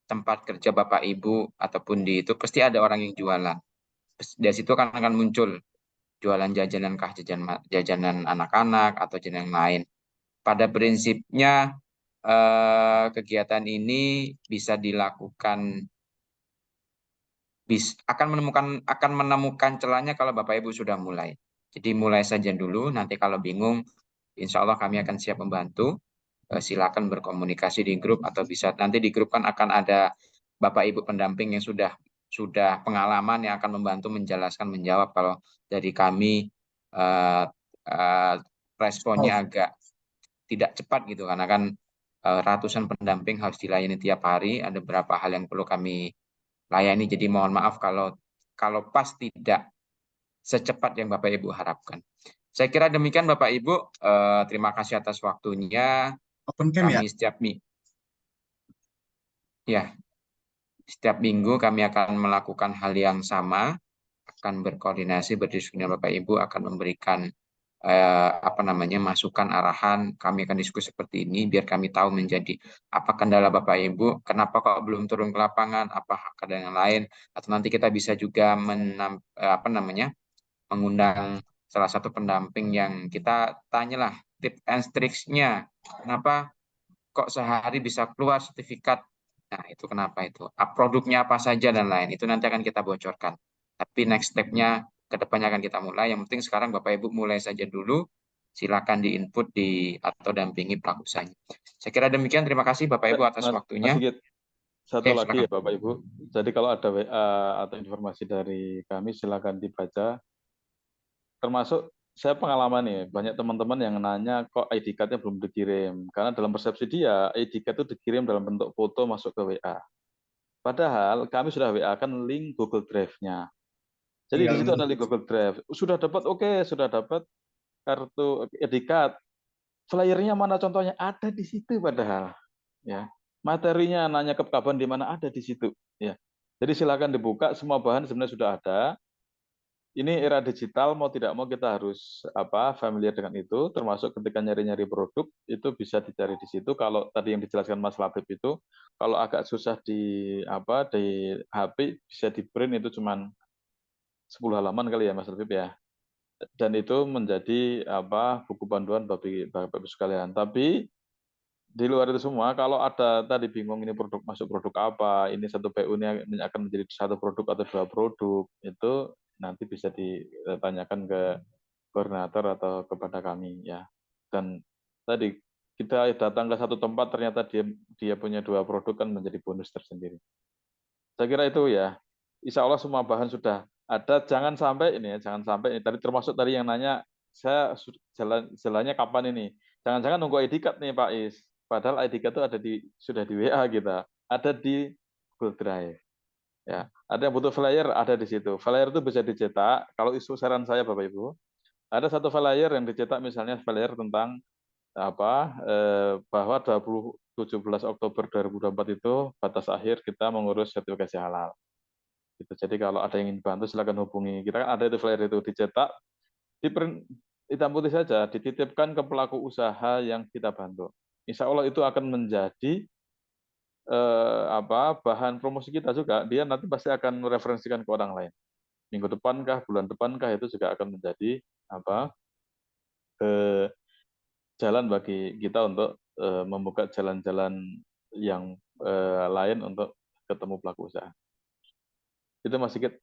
Speaker 1: tempat kerja Bapak Ibu, ataupun di itu pasti ada orang yang jualan. Dari situ akan muncul jualan jajanan kah, jajanan anak-anak atau jajanan yang lain. Pada prinsipnya kegiatan ini bisa dilakukan, akan menemukan celahnya kalau Bapak Ibu sudah mulai. Jadi mulai saja dulu, nanti kalau bingung, insya Allah kami akan siap membantu. Silakan berkomunikasi di grup, atau bisa nanti di grup kan akan ada Bapak Ibu pendamping yang sudah pengalaman yang akan membantu menjelaskan, menjawab. Kalau dari kami responnya agak tidak cepat gitu, karena kan ratusan pendamping harus dilayani tiap hari, ada beberapa hal yang perlu kami layani. Jadi mohon maaf kalau pas tidak secepat yang Bapak Ibu harapkan. Saya kira demikian Bapak Ibu. Terima kasih atas waktunya.
Speaker 6: Open cam ya?
Speaker 1: Kami setiap minggu kami akan melakukan hal yang sama, akan berkoordinasi, berdiskusi dengan Bapak Ibu, akan memberikan masukan, arahan. Kami akan diskusi seperti ini biar kami tahu menjadi apa kendala Bapak Ibu, kenapa kok belum turun ke lapangan, apa ada yang lain, atau nanti kita bisa juga mengundang salah satu pendamping yang kita tanyalah tips and tricks-nya, kenapa kok sehari bisa keluar sertifikat. Nah, itu kenapa itu? Produknya apa saja dan lain. Itu nanti akan kita bocorkan. Tapi next step-nya ke depannya akan kita mulai. Yang penting sekarang Bapak Ibu mulai saja dulu. Silakan di-input atau dampingi pelaku usahanya. Saya kira demikian. Terima kasih Bapak Ibu atas waktunya.
Speaker 5: Satu lagi ya Bapak Ibu. Jadi kalau ada WA atau informasi dari kami, silakan dibaca. Termasuk saya pengalaman nih, banyak teman-teman yang nanya kok ID card-nya belum dikirim. Karena dalam persepsi dia, ID card itu dikirim dalam bentuk foto masuk ke WA. Padahal kami sudah WA-kan link Google Drive-nya. Jadi di situ ada link Google Drive. Sudah dapat, oke, sudah dapat kartu ID card. Flyer-nya mana contohnya? Ada di situ padahal. Ya. Materinya nanya ke kapan di mana, ada di situ. Ya. Jadi silakan dibuka, semua bahan sebenarnya sudah ada. Ini era digital, mau tidak mau kita harus familiar dengan itu, termasuk ketika nyari-nyari produk itu bisa dicari di situ. Kalau tadi yang dijelaskan Mas Labib itu, kalau agak susah di HP bisa di print itu cuman 10 halaman kali ya Mas Labib ya. Dan itu menjadi buku panduan bagi Bapak Ibu sekalian. Tapi di luar itu semua, kalau ada tadi bingung ini produk masuk produk apa, ini satu PU ini akan menjadi satu produk atau dua produk, itu nanti bisa ditanyakan ke koordinator atau kepada kami ya. Dan tadi kita datang ke satu tempat ternyata dia punya dua produk kan menjadi bonus tersendiri. Saya kira itu ya. Insya Allah semua bahan sudah ada. Jangan sampai ini tadi termasuk tadi yang nanya saya jalannya kapan ini. Jangan-jangan nunggu ID card nih Pak Is. Padahal ID card itu ada sudah di WA kita, ada di Google Drive. Ya, ada yang butuh flyer ada di situ. Flyer itu bisa dicetak. Kalau isu saran saya Bapak Ibu, ada satu flyer yang dicetak misalnya flyer tentang bahwa 17 Oktober 2024 itu batas akhir kita mengurus sertifikasi halal. Gitu. Jadi kalau ada yang ingin bantu silakan hubungi. Kita kan ada itu flyer itu dicetak, hitam putih saja, dititipkan ke pelaku usaha yang kita bantu. Insya Allah itu akan menjadi bahan promosi kita juga. Dia nanti pasti akan mereferensikan ke orang lain. Minggu depankah, bulan depankah itu juga akan menjadi jalan bagi kita untuk membuka jalan-jalan yang lain untuk ketemu pelaku usaha. Itu Mas Sigit.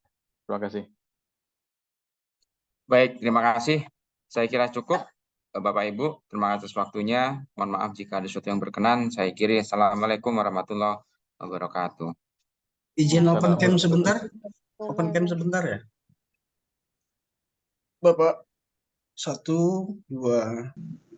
Speaker 5: Terima kasih.
Speaker 1: Baik, terima kasih. Saya kira cukup. Bapak Ibu, terima kasih atas waktunya. Mohon maaf jika ada sesuatu yang berkenan. Saya kiri. Assalamualaikum warahmatullahi wabarakatuh.
Speaker 6: Izin open cam sebentar. Open cam sebentar ya. Bapak. 1, 2.